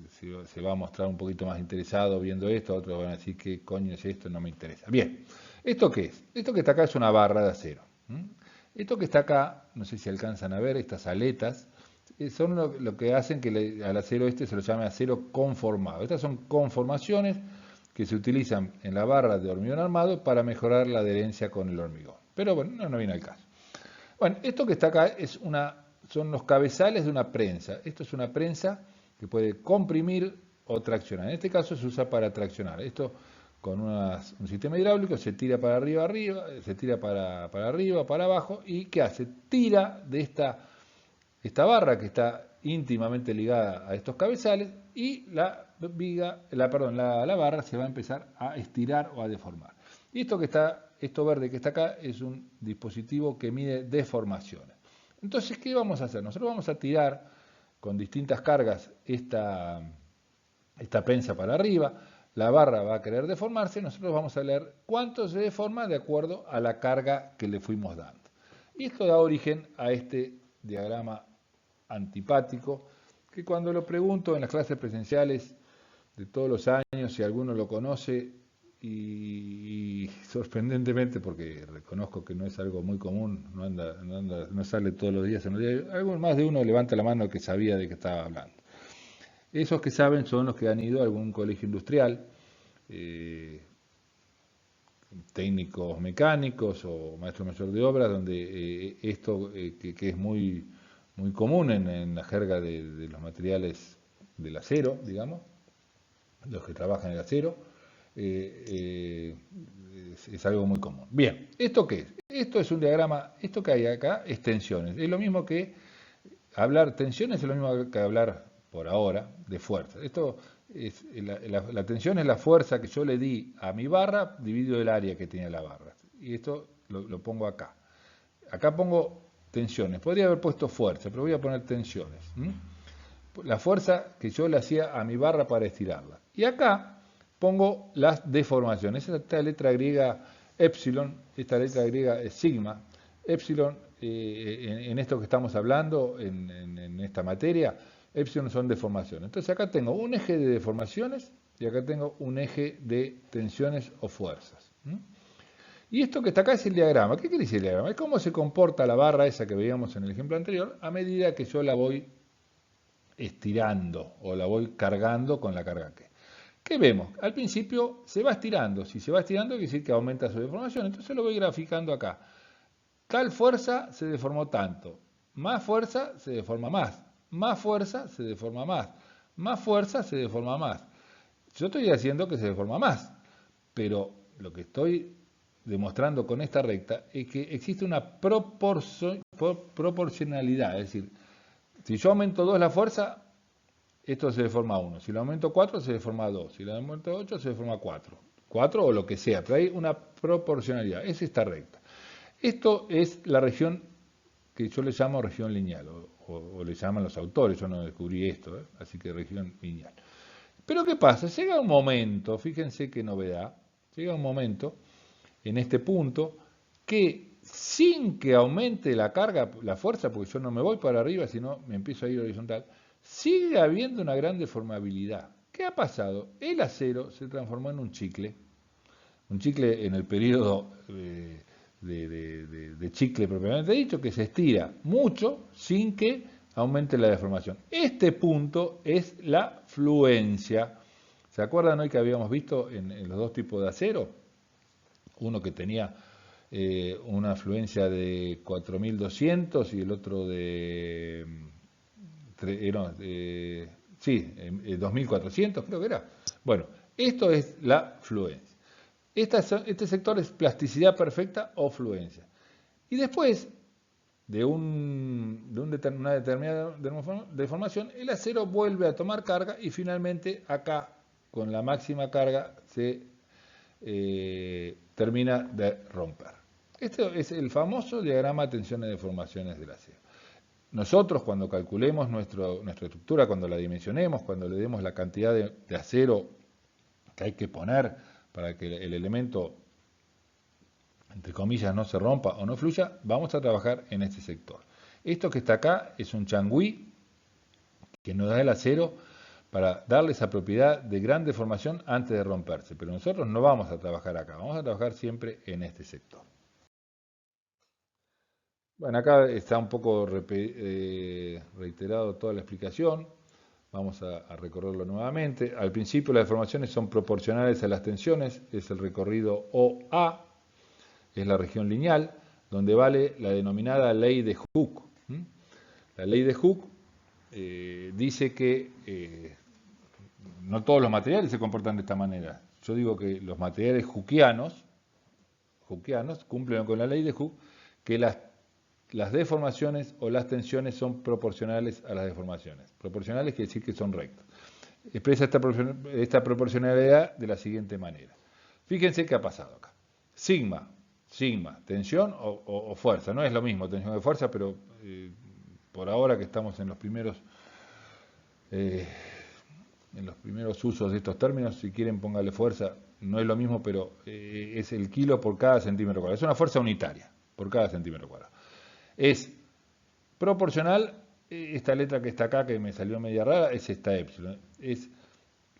se va a mostrar un poquito más interesado viendo esto, otros van a decir qué coño es esto, no me interesa. Bien, ¿esto qué es? Esto que está acá es una barra de acero. Esto que está acá, no sé si alcanzan a ver, estas aletas, son lo que hacen que al acero este se lo llame acero conformado. Estas son conformaciones que se utilizan en la barra de hormigón armado para mejorar la adherencia con el hormigón. Pero bueno, no viene al caso. Bueno, esto que está acá son los cabezales de una prensa. Esto es una prensa que puede comprimir o traccionar. En este caso se usa para traccionar. Esto con un sistema hidráulico se tira para arriba, se tira para arriba, para abajo, y ¿qué hace? Tira de esta barra que está íntimamente ligada a estos cabezales, y la barra se va a empezar a estirar o a deformar. Y esto verde que está acá es un dispositivo que mide deformaciones. Entonces, ¿qué vamos a hacer? Nosotros vamos a tirar con distintas cargas esta prensa para arriba, la barra va a querer deformarse, nosotros vamos a leer cuánto se deforma de acuerdo a la carga que le fuimos dando. Y esto da origen a este diagrama antipático, que cuando lo pregunto en las clases presenciales de todos los años, si alguno lo conoce, y sorprendentemente, porque reconozco que no es algo muy común, no sale todos los días en los diarios, más de uno levanta la mano que sabía de qué estaba hablando. Esos que saben son los que han ido a algún colegio industrial, técnicos mecánicos o maestro mayor de obras, donde esto que es muy común en la jerga de los materiales del acero, digamos, los que trabajan en el acero, es algo muy común. Bien, ¿esto qué es? Esto es un diagrama, esto que hay acá es tensiones. Es lo mismo que hablar, tensiones es lo mismo que hablar por ahora de fuerza. Esto es, la tensión es la fuerza que yo le di a mi barra dividido el área que tenía la barra. Y esto lo pongo acá. Acá pongo tensiones. Podría haber puesto fuerza, pero voy a poner tensiones. La fuerza que yo le hacía a mi barra para estirarla. Y acá pongo las deformaciones. Esta letra griega epsilon, esta letra griega es sigma. Epsilon, en esto que estamos hablando, en esta materia, epsilon son deformaciones. Entonces acá tengo un eje de deformaciones y acá tengo un eje de tensiones o fuerzas. Y esto que está acá es el diagrama. ¿Qué quiere decir el diagrama? Es cómo se comporta la barra esa que veíamos en el ejemplo anterior a medida que yo la voy estirando o la voy cargando con la carga que. ¿Qué vemos? Al principio se va estirando. Si se va estirando, quiere decir que aumenta su deformación. Entonces lo voy graficando acá. Tal fuerza se deformó tanto. Más fuerza se deforma más. Más fuerza se deforma más. Más fuerza se deforma más. Yo estoy haciendo que se deforma más. Pero lo que estoy demostrando con esta recta es que existe una proporcionalidad. Es decir, si yo aumento 2 la fuerza, esto se deforma 1. Si lo aumento 4, se deforma 2. Si lo aumento 8, se deforma 4. 4 o lo que sea, pero hay una proporcionalidad. Es esta recta. Esto es la región que yo le llamo región lineal, o le llaman los autores, yo no descubrí esto, así que región lineal. Pero ¿qué pasa? Llega un momento, fíjense qué novedad, llega un momento en este punto que sin que aumente la carga, la fuerza, porque yo no me voy para arriba, sino me empiezo a ir horizontal, sigue habiendo una gran deformabilidad. ¿Qué ha pasado? El acero se transformó en un chicle en el periodo de chicle propiamente dicho, que se estira mucho sin que aumente la deformación. Este punto es la fluencia. ¿Se acuerdan hoy que habíamos visto en los dos tipos de acero? Uno que tenía una fluencia de 4200 y el otro de 2400 creo que era. Bueno, esto es la fluencia. Este sector es plasticidad perfecta o fluencia. Y después de una determinada deformación, el acero vuelve a tomar carga y finalmente acá, con la máxima carga, se termina de romper. Este es el famoso diagrama de tensiones y deformaciones del acero. Nosotros cuando calculemos nuestra estructura, cuando la dimensionemos, cuando le demos la cantidad de acero que hay que poner para que el elemento, entre comillas, no se rompa o no fluya, vamos a trabajar en este sector. Esto que está acá es un changüí que nos da el acero para darle esa propiedad de gran deformación antes de romperse. Pero nosotros no vamos a trabajar acá, vamos a trabajar siempre en este sector. Bueno, acá está un poco reiterado toda la explicación. Vamos a recorrerlo nuevamente. Al principio las deformaciones son proporcionales a las tensiones, es el recorrido OA, es la región lineal, donde vale la denominada ley de Hooke. La ley de Hooke dice que no todos los materiales se comportan de esta manera. Yo digo que los materiales hookeanos cumplen con la ley de Hooke, que las deformaciones o las tensiones son proporcionales a las deformaciones. Proporcionales quiere decir que son rectas. Expresa esta proporcionalidad de la siguiente manera. Fíjense qué ha pasado acá. Sigma, tensión o fuerza. No es lo mismo tensión que fuerza, pero por ahora que estamos en los primeros usos de estos términos, si quieren póngale fuerza, no es lo mismo, pero es el kilo por cada centímetro cuadrado. Es una fuerza unitaria por cada centímetro cuadrado. Es proporcional, esta letra que está acá, que me salió media rara, es esta épsilon.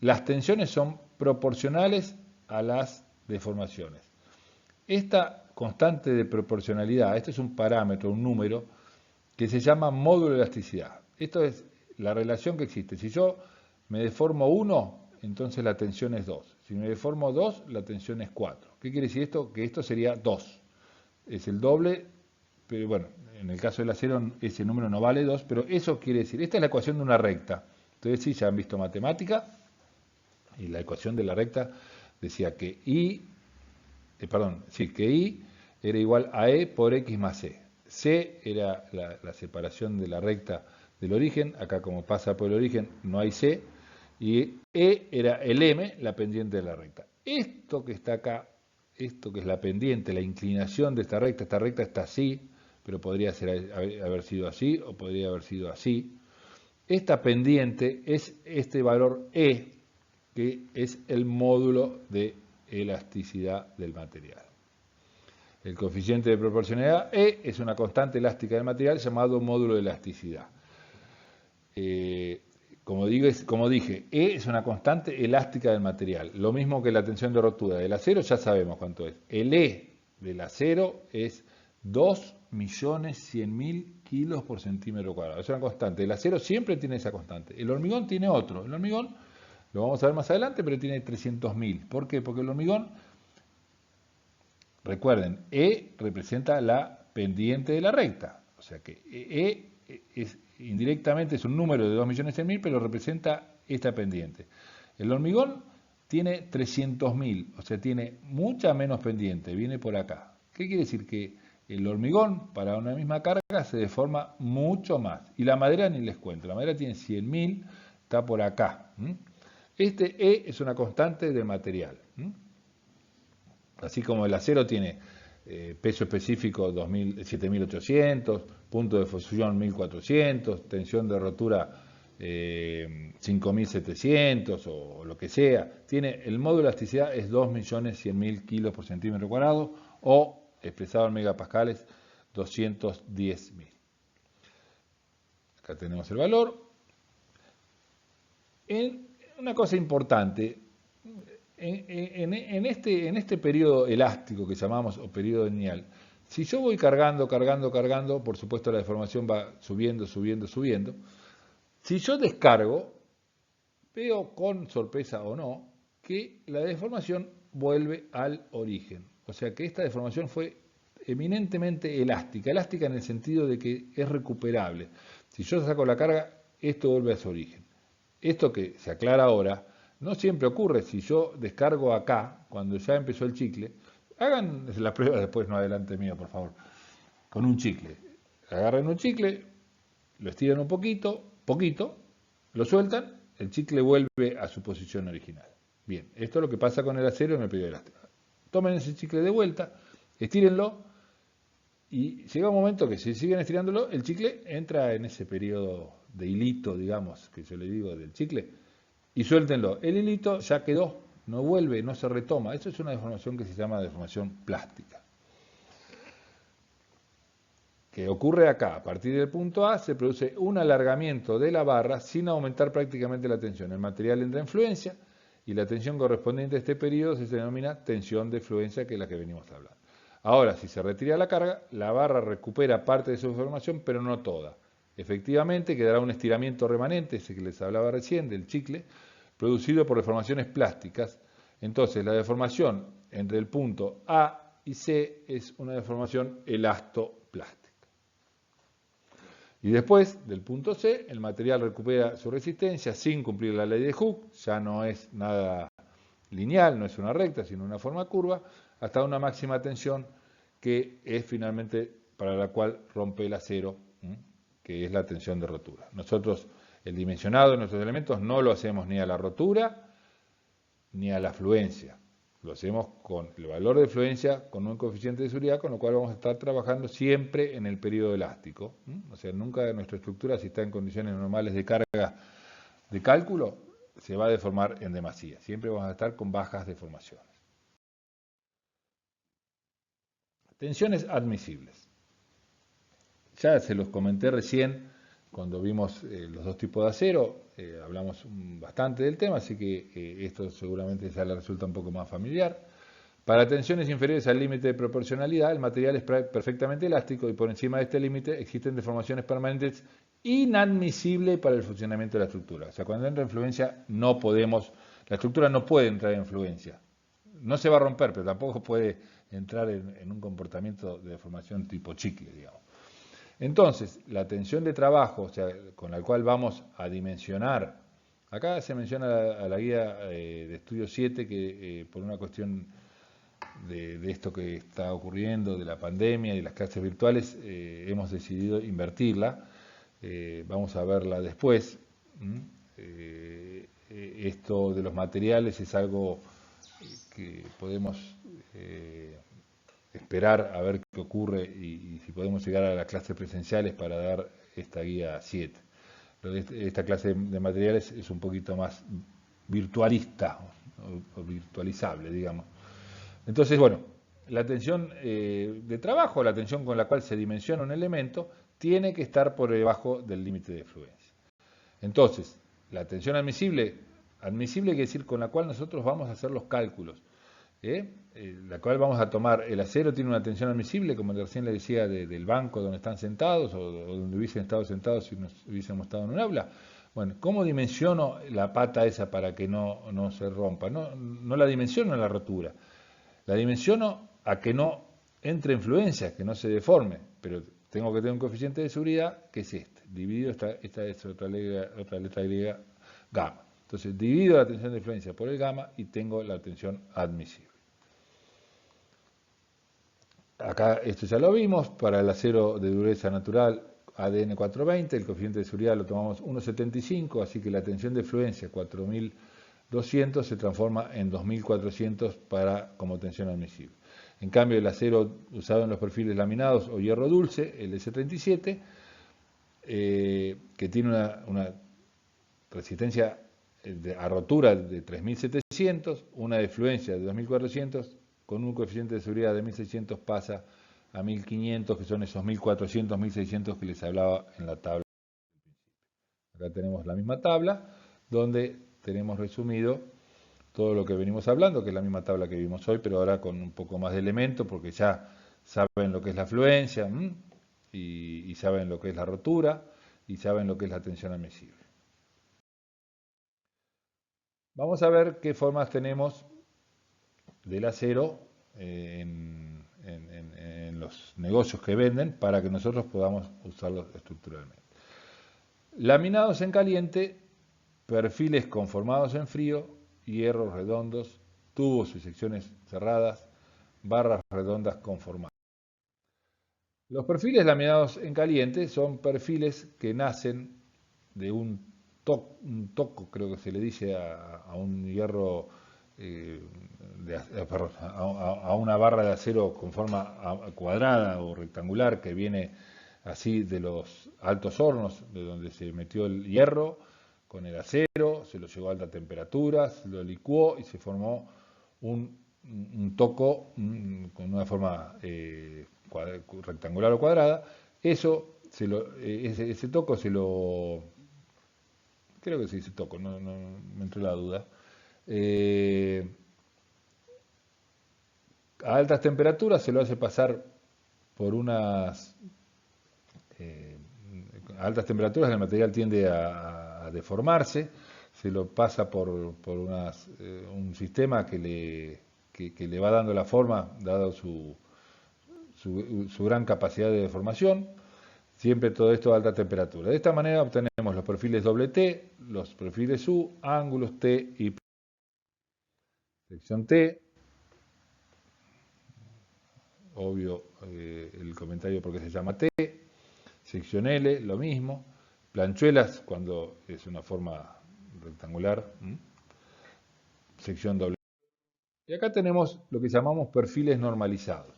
Las tensiones son proporcionales a las deformaciones. Esta constante de proporcionalidad, este es un parámetro, un número, que se llama módulo de elasticidad. Esto es la relación que existe. Si yo me deformo 1, entonces la tensión es 2. Si me deformo 2, la tensión es 4. ¿Qué quiere decir esto? Que esto sería 2. Es el doble, pero bueno, en el caso del acero ese número no vale 2, pero eso quiere decir, esta es la ecuación de una recta. Entonces sí, ya han visto matemática, y la ecuación de la recta decía que I era igual a E por X más C. C era la separación de la recta del origen, acá como pasa por el origen no hay C, y E era el M, la pendiente de la recta. Esto que está acá, esto que es la pendiente, la inclinación de esta recta está así, pero podría haber sido así o podría haber sido así. Esta pendiente es este valor E, que es el módulo de elasticidad del material. El coeficiente de proporcionalidad E es una constante elástica del material llamado módulo de elasticidad. Como dije, E es una constante elástica del material, lo mismo que la tensión de rotura del acero, ya sabemos cuánto es. El E del acero es 2.100.000 kilos por centímetro cuadrado. Es una constante. El acero siempre tiene esa constante. El hormigón tiene otro. El hormigón, lo vamos a ver más adelante, pero tiene 300.000. ¿Por qué? Porque el hormigón, recuerden, E representa la pendiente de la recta. O sea que E indirectamente es un número de 2.100.000, pero representa esta pendiente. El hormigón tiene 300.000, o sea, tiene mucha menos pendiente, viene por acá. ¿Qué quiere decir? Que el hormigón, para una misma carga, se deforma mucho más. Y la madera ni les cuento. La madera tiene 100.000, está por acá. Este E es una constante del material. Así como el acero tiene peso específico 7.800, punto de fusión 1.400, tensión de rotura 5.700 o lo que sea. El módulo de elasticidad es 2.100.000 kilos por centímetro cuadrado o, expresado en megapascales, 210.000. Acá tenemos el valor. Una cosa importante, en este periodo elástico que llamamos o periodo lineal, si yo voy cargando, por supuesto la deformación va subiendo. Si yo descargo, veo con sorpresa o no, que la deformación vuelve al origen. O sea que esta deformación fue eminentemente elástica en el sentido de que es recuperable. Si yo saco la carga, esto vuelve a su origen. Esto que se aclara ahora, no siempre ocurre. Si yo descargo acá, cuando ya empezó el chicle, hagan la prueba después, no adelante mío, por favor, con un chicle. Agarren un chicle, lo estiran un poquito, lo sueltan, el chicle vuelve a su posición original. Bien, esto es lo que pasa con el acero en el periodo elástico. Tomen ese chicle de vuelta, estírenlo, y llega un momento que si siguen estirándolo, el chicle entra en ese periodo de hilito, digamos, que yo le digo del chicle, y suéltenlo. El hilito ya quedó, no vuelve, no se retoma. Eso es una deformación que se llama deformación plástica. Que ocurre acá, a partir del punto A se produce un alargamiento de la barra sin aumentar prácticamente la tensión. El material entra en fluencia y la tensión correspondiente a este periodo se denomina tensión de fluencia, que es la que venimos hablando. Ahora, si se retira la carga, la barra recupera parte de su deformación, pero no toda. efectivamente quedará un estiramiento remanente, ese que les hablaba recién, del chicle, producido por deformaciones plásticas. Entonces, la deformación entre el punto A y C es una deformación elastoplástica. Y después del punto C, el material recupera su resistencia sin cumplir la ley de Hooke, ya no es nada lineal, no es una recta, sino una forma curva, hasta una máxima tensión que es finalmente para la cual rompe el acero, que es la tensión de rotura. Nosotros el dimensionado de nuestros elementos no lo hacemos ni a la rotura ni a la fluencia. Lo hacemos con el valor de fluencia, con un coeficiente de seguridad, con lo cual vamos a estar trabajando siempre en el periodo elástico. O sea, nunca nuestra estructura, si está en condiciones normales de carga de cálculo, se va a deformar en demasía. Siempre vamos a estar con bajas deformaciones. Tensiones admisibles. Ya se los comenté recién cuando vimos los dos tipos de acero, hablamos bastante del tema, así que esto seguramente ya le resulta un poco más familiar. Para tensiones inferiores al límite de proporcionalidad, el material es perfectamente elástico y por encima de este límite existen deformaciones permanentes inadmisibles para el funcionamiento de la estructura. O sea, cuando entra en fluencia no podemos, la estructura no puede entrar en fluencia. No se va a romper, pero tampoco puede entrar en un comportamiento de deformación tipo chicle, digamos. Entonces, la tensión de trabajo, o sea, con la cual vamos a dimensionar, acá se menciona a la guía de estudio 7 que por una cuestión de esto que está ocurriendo, de la pandemia y las clases virtuales, hemos decidido invertirla. Vamos a verla después. Esto de los materiales es algo que podemos esperar a ver qué ocurre y si podemos llegar a las clases presenciales para dar esta guía 7. Esta clase de materiales es un poquito más virtualista o virtualizable, digamos. Entonces, bueno, la tensión de trabajo, la tensión con la cual se dimensiona un elemento, tiene que estar por debajo del límite de fluencia. Entonces, la tensión admisible quiere decir con la cual nosotros vamos a hacer los cálculos. La cual vamos a tomar, el acero tiene una tensión admisible, como recién le decía, del banco donde están sentados o donde hubiesen estado sentados si nos hubiésemos estado en un aula. Bueno, ¿cómo dimensiono la pata esa para que no se rompa? No la dimensiono en la rotura, la dimensiono a que no entre influencia, que no se deforme, pero tengo que tener un coeficiente de seguridad que es este, dividido, esta es otra letra griega, gamma. Entonces divido la tensión de influencia por el gamma y tengo la tensión admisible. Acá esto ya lo vimos, para el acero de dureza natural ADN 420, el coeficiente de seguridad lo tomamos 1,75, así que la tensión de fluencia 4200 se transforma en 2400 como tensión admisible. En cambio, el acero usado en los perfiles laminados o hierro dulce, el S37, que tiene una resistencia a rotura de 3700, una de fluencia de 2400, con un coeficiente de seguridad de 1600 pasa a 1500, que son esos 1400, 1600 que les hablaba en la tabla. Acá tenemos la misma tabla, donde tenemos resumido todo lo que venimos hablando, que es la misma tabla que vimos hoy, pero ahora con un poco más de elementos, porque ya saben lo que es la fluencia, y saben lo que es la rotura, y saben lo que es la tensión admisible. Vamos a ver qué formas tenemos del acero en los negocios que venden para que nosotros podamos usarlos estructuralmente. Laminados en caliente, perfiles conformados en frío, hierros redondos, tubos y secciones cerradas, barras redondas conformadas. Los perfiles laminados en caliente son perfiles que nacen de un toco, creo que se le dice a un hierro, a una barra de acero con forma cuadrada o rectangular que viene así de los altos hornos, de donde se metió el hierro con el acero, se lo llevó a alta temperatura, se lo licuó y se formó un toco con una forma rectangular o cuadrada. Eso, ese toco se lo... Creo que se dice toco, no me entró la duda. A altas temperaturas se lo hace pasar por unas a altas temperaturas el material tiende a deformarse, se lo pasa por un sistema que le va dando la forma, dado su gran capacidad de deformación, siempre todo esto a alta temperatura. De esta manera obtenemos los perfiles doble T, los perfiles U, ángulos T y sección T, obvio el comentario porque se llama T, sección L, lo mismo, planchuelas cuando es una forma rectangular, sección doble. Y acá tenemos lo que llamamos perfiles normalizados.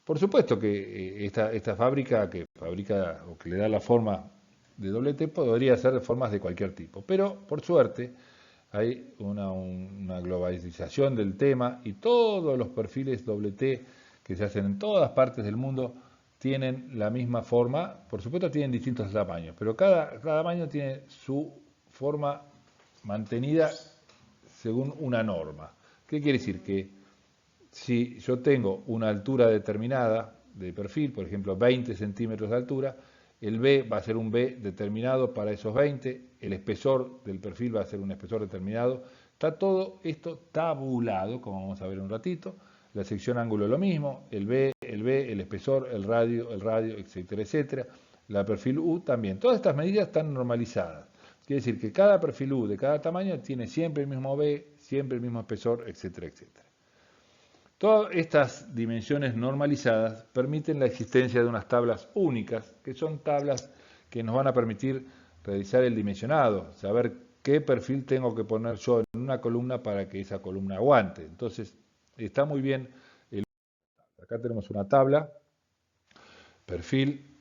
Por supuesto que esta fábrica que fabrica o que le da la forma de doble T podría hacer de formas de cualquier tipo, pero por suerte hay una globalización del tema y todos los perfiles doble T que se hacen en todas partes del mundo tienen la misma forma. Por supuesto tienen distintos tamaños, pero cada tamaño tiene su forma mantenida según una norma. ¿Qué quiere decir? Que si yo tengo una altura determinada de perfil, por ejemplo 20 centímetros de altura, el B va a ser un B determinado para esos 20, el espesor del perfil va a ser un espesor determinado. Está todo esto tabulado, como vamos a ver en un ratito. La sección ángulo lo mismo, el B, el espesor, el radio, etcétera, etcétera. La perfil U también. Todas estas medidas están normalizadas. Quiere decir que cada perfil U de cada tamaño tiene siempre el mismo B, siempre el mismo espesor, etcétera, etcétera. Todas estas dimensiones normalizadas permiten la existencia de unas tablas únicas, que son tablas que nos van a permitir realizar el dimensionado, saber qué perfil tengo que poner yo en una columna para que esa columna aguante. Entonces, está muy bien. Acá tenemos una tabla, perfil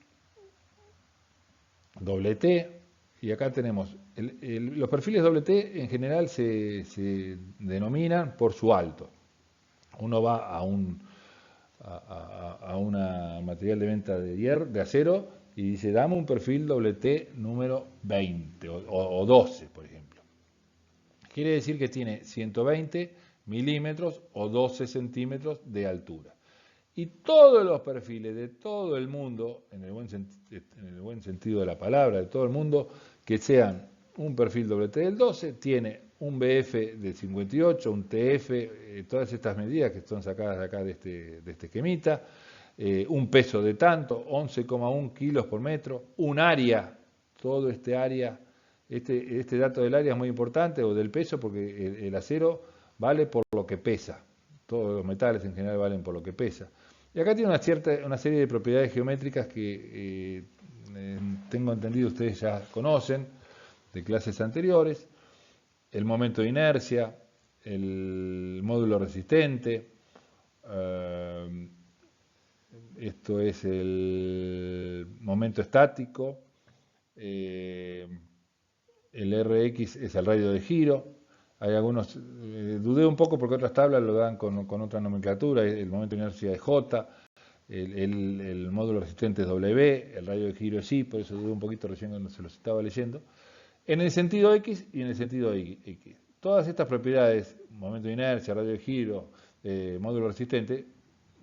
doble T, y acá tenemos, los perfiles doble T en general se denominan por su alto. Uno va a una material de venta de acero y dice, dame un perfil doble T número 20 o 12, por ejemplo. Quiere decir que tiene 120 milímetros o 12 centímetros de altura. Y todos los perfiles de todo el mundo, en el buen sentido de la palabra, de todo el mundo, que sean un perfil doble T del 12, tiene un BF de 58, un TF, todas estas medidas que son sacadas de acá de este esquemita, un peso de tanto, 11,1 kilos por metro, un área, todo este área, este dato del área es muy importante, o del peso, porque el acero vale por lo que pesa, todos los metales en general valen por lo que pesa. Y acá tiene una serie de propiedades geométricas que tengo entendido ustedes ya conocen de clases anteriores. El momento de inercia, el módulo resistente, esto es el momento estático, el Rx es el radio de giro. Hay algunos, dudé un poco porque otras tablas lo dan con otra nomenclatura, el momento de inercia es J, el módulo resistente es W, el radio de giro es I, por eso dudé un poquito recién cuando se los estaba leyendo. En el sentido X y en el sentido X. Todas estas propiedades, momento de inercia, radio de giro, módulo resistente,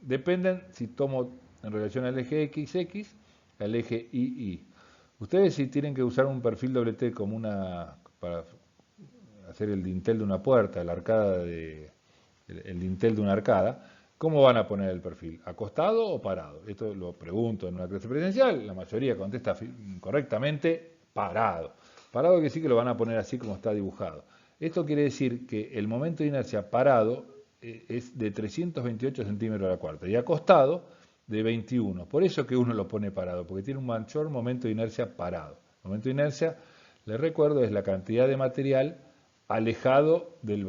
dependen si tomo en relación al eje XX, al eje YY. Ustedes si tienen que usar un perfil doble T como para hacer el dintel de una puerta, el dintel de una arcada, ¿cómo van a poner el perfil? ¿Acostado o parado? Esto lo pregunto en una clase presencial, la mayoría contesta correctamente parado. Parado quiere decir que lo van a poner así como está dibujado. Esto quiere decir que el momento de inercia parado es de 328 centímetros a la cuarta y acostado de 21. Por eso que uno lo pone parado, porque tiene un mayor momento de inercia parado. El momento de inercia, les recuerdo, es la cantidad de material alejado del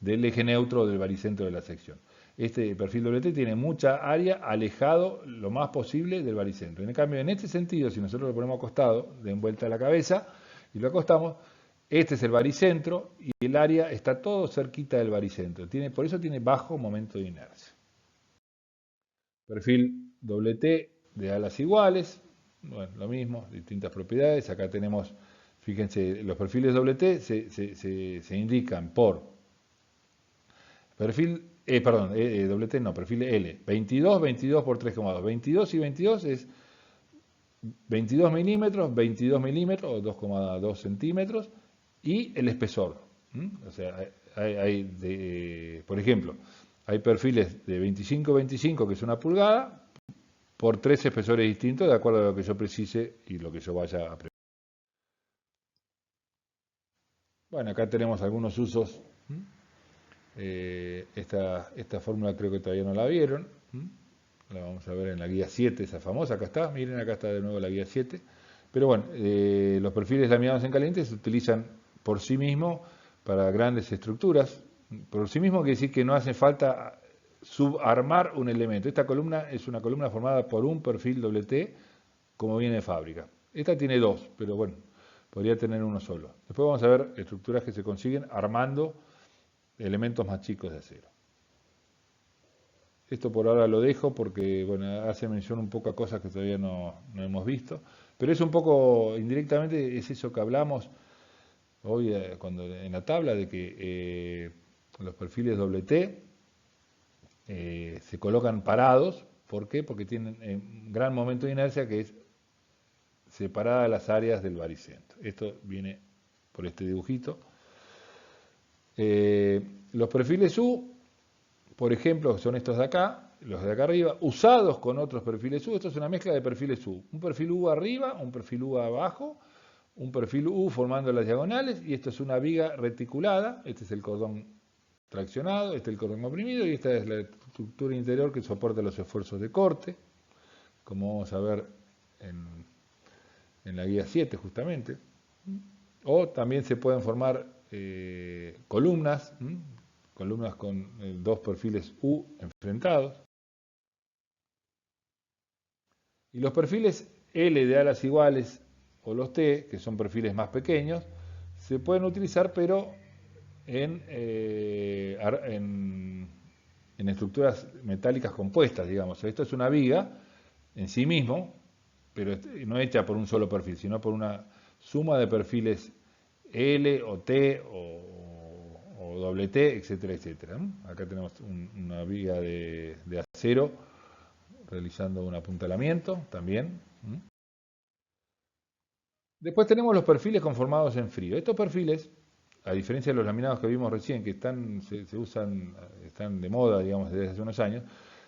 eje neutro o del baricentro de la sección. Este perfil doble T tiene mucha área alejado lo más posible del baricentro. En cambio, en este sentido, si nosotros lo ponemos acostado, de vuelta a la cabeza y lo acostamos, este es el baricentro y el área está todo cerquita del baricentro. Por eso tiene bajo momento de inercia. Perfil doble T de alas iguales, bueno, lo mismo, distintas propiedades. Acá tenemos, fíjense, los perfiles doble T se indican por perfil, doble T no, perfil L, 22, 22 por 3,2. 22 y 22 es 22 milímetros o 2,2 centímetros y el espesor. O sea, por ejemplo, hay perfiles de 25-25 que es una pulgada por 3 espesores distintos de acuerdo a lo que yo precise y lo que yo vaya a precisar. Bueno, acá tenemos algunos usos. Esta fórmula creo que todavía no la vieron. La vamos a ver en la guía 7, esa famosa. Acá está, miren, acá está de nuevo la guía 7. Pero bueno, los perfiles laminados en caliente se utilizan por sí mismos para grandes estructuras. Por sí mismo quiere decir que no hace falta subarmar un elemento. Esta columna es una columna formada por un perfil doble T como viene de fábrica. Esta tiene dos, pero bueno, podría tener uno solo. Después vamos a ver estructuras que se consiguen armando elementos más chicos de acero. Esto por ahora lo dejo porque bueno, hace mención un poco a cosas que todavía no hemos visto, pero es un poco, indirectamente, es eso que hablamos hoy cuando en la tabla, de que los perfiles doble T se colocan parados. ¿Por qué? Porque tienen un gran momento de inercia que es separada las áreas del baricentro. Esto viene por este dibujito. Los perfiles U, por ejemplo, son estos de acá, los de acá arriba, usados con otros perfiles U. Esto es una mezcla de perfiles U. Un perfil U arriba, un perfil U abajo, un perfil U formando las diagonales, y esto es una viga reticulada. Este es el cordón traccionado, este es el cordón oprimido, y esta es la estructura interior que soporta los esfuerzos de corte, como vamos a ver en la guía 7 justamente. O también se pueden formar columnas con dos perfiles U enfrentados. Y los perfiles L de alas iguales o los T, que son perfiles más pequeños, se pueden utilizar, pero en estructuras metálicas compuestas, digamos. Esto es una viga en sí mismo, pero no hecha por un solo perfil, sino por una suma de perfiles L o T o doble T, etcétera, etcétera. Acá tenemos una viga de acero realizando un apuntalamiento también. Después tenemos los perfiles conformados en frío. Estos perfiles, a diferencia de los laminados que vimos recién, que se usan, están de moda, digamos, desde hace unos años,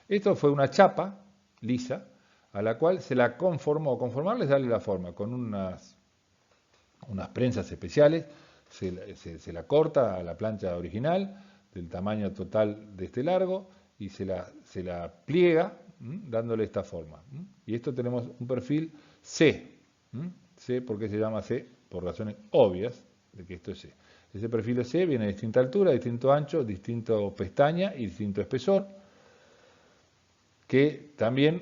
esto fue una chapa lisa a la cual se la conformó. Conformarles darle la forma con unas prensas especiales, se la corta a la plancha original del tamaño total de este largo y se la pliega dándole esta forma. Y esto tenemos un perfil C. C, ¿por qué se llama C? Por razones obvias de que esto es C. Ese perfil C viene de distinta altura, distinto ancho, distinto pestaña y distinto espesor, que también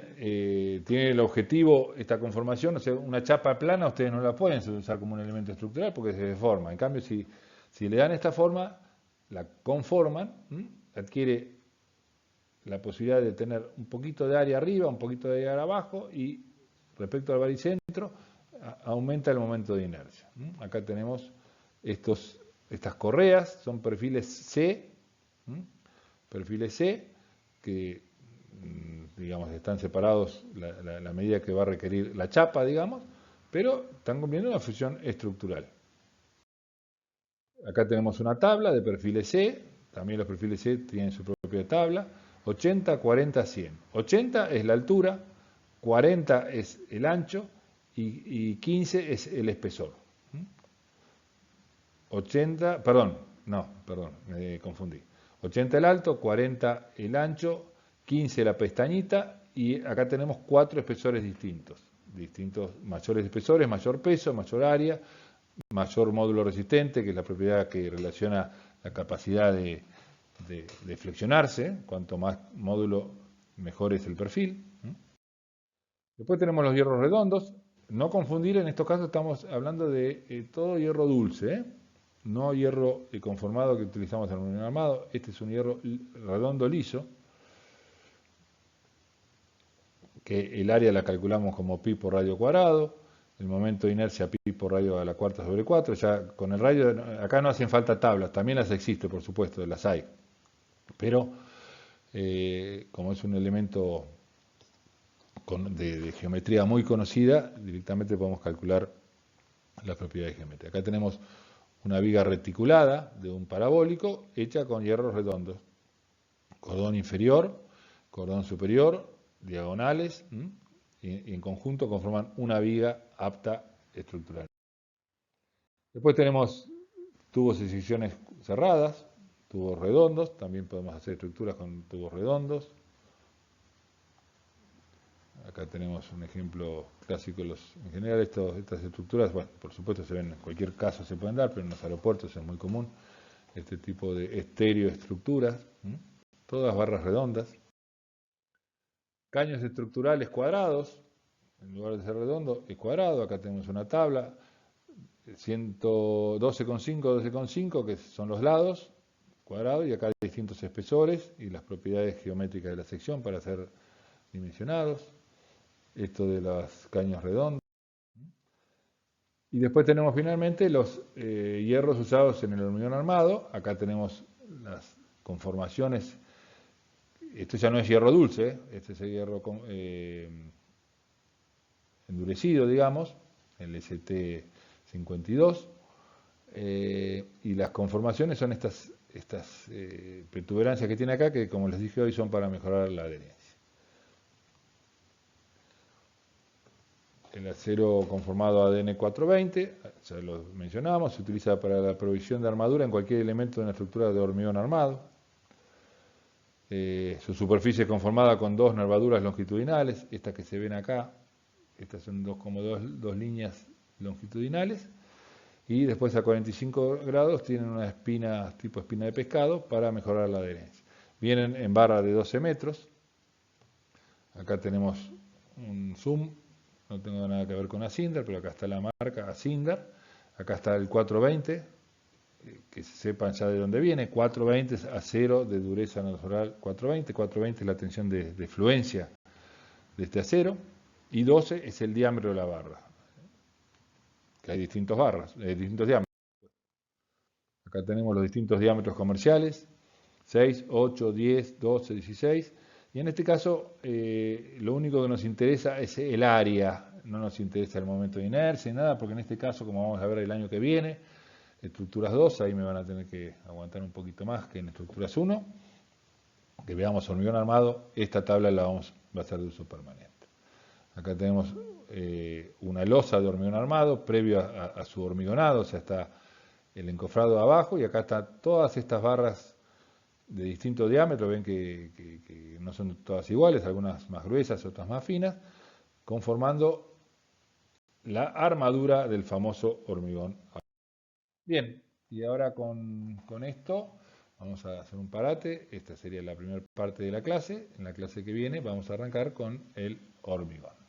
tiene el objetivo, esta conformación, o sea, una chapa plana ustedes no la pueden usar como un elemento estructural porque se deforma. En cambio, si le dan esta forma, la conforman, adquiere la posibilidad de tener un poquito de área arriba, un poquito de área abajo, y respecto al baricentro, aumenta el momento de inercia. Acá tenemos estas correas, son perfiles C, que digamos están separados la medida que va a requerir la chapa, digamos, pero están cumpliendo una función estructural. Acá tenemos una tabla de perfiles C, también los perfiles C tienen su propia tabla, 80, 40, 100. 80 es la altura, 40 es el ancho y 15 es el espesor. 80, perdón, me confundí. 80 el alto, 40 el ancho, 15 la pestañita, y acá tenemos 4 espesores distintos, mayores espesores, mayor peso, mayor área, mayor módulo resistente, que es la propiedad que relaciona la capacidad de flexionarse. Cuanto más módulo, mejor es el perfil. Después tenemos los hierros redondos. No confundir, en estos casos estamos hablando de todo hierro dulce, no hierro conformado que utilizamos en un armado. Este es un hierro redondo liso, que el área la calculamos como pi por radio cuadrado, el momento de inercia pi por radio a la cuarta sobre 4. Ya con el radio, acá no hacen falta tablas, también las existe, por supuesto, las hay, pero como es un elemento de geometría muy conocida, directamente podemos calcular las propiedades geométricas. Acá tenemos una viga reticulada de un parabólico hecha con hierros redondos. Cordón inferior, cordón superior, diagonales, y en conjunto conforman una viga apta estructural. Después tenemos tubos y secciones cerradas, tubos redondos, también podemos hacer estructuras con tubos redondos. Acá tenemos un ejemplo clásico. En general estas estructuras, bueno, por supuesto se ven, en cualquier caso se pueden dar, pero en los aeropuertos es muy común este tipo de estereoestructuras, todas barras redondas. Caños estructurales cuadrados, en lugar de ser redondo, es cuadrado. Acá tenemos una tabla, 112,5, 12,5, que son los lados, cuadrado, y acá hay distintos espesores y las propiedades geométricas de la sección para ser dimensionados. Esto de los caños redondos. Y después tenemos finalmente los hierros usados en el hormigón armado. Acá tenemos las conformaciones. Esto ya no es hierro dulce, este es el hierro endurecido, digamos, el ST52. Y las conformaciones son estas protuberancias que tiene acá, que como les dije hoy son para mejorar la adherencia. El acero conformado ADN 420, ya lo mencionamos, se utiliza para la provisión de armadura en cualquier elemento de una estructura de hormigón armado. Su superficie es conformada con dos nervaduras longitudinales, estas que se ven acá, estas son dos líneas longitudinales, y después a 45 grados tienen una espina, tipo espina de pescado, para mejorar la adherencia. Vienen en barra de 12 metros, acá tenemos un zoom. No tengo nada que ver con Asindar, pero acá está la marca Asindar. Acá está el 420, que sepan ya de dónde viene. 420 es acero de dureza natural 420. 420 es la tensión de fluencia de este acero. Y 12 es el diámetro de la barra. Que hay distintos diámetros. Acá tenemos los distintos diámetros comerciales. 6, 8, 10, 12, 16. Y en este caso, lo único que nos interesa es el área, no nos interesa el momento de inercia, nada, porque en este caso, como vamos a ver el año que viene, estructuras 2, ahí me van a tener que aguantar un poquito más que en estructuras 1, que veamos hormigón armado, esta tabla va a ser de uso permanente. Acá tenemos una losa de hormigón armado, previo a su hormigonado, o sea, está el encofrado abajo, y acá están todas estas barras de distinto diámetro. Ven que no son todas iguales, algunas más gruesas, otras más finas, conformando la armadura del famoso hormigón. Bien, y ahora con esto vamos a hacer un parate. Esta sería la primera parte de la clase. En la clase que viene vamos a arrancar con el hormigón.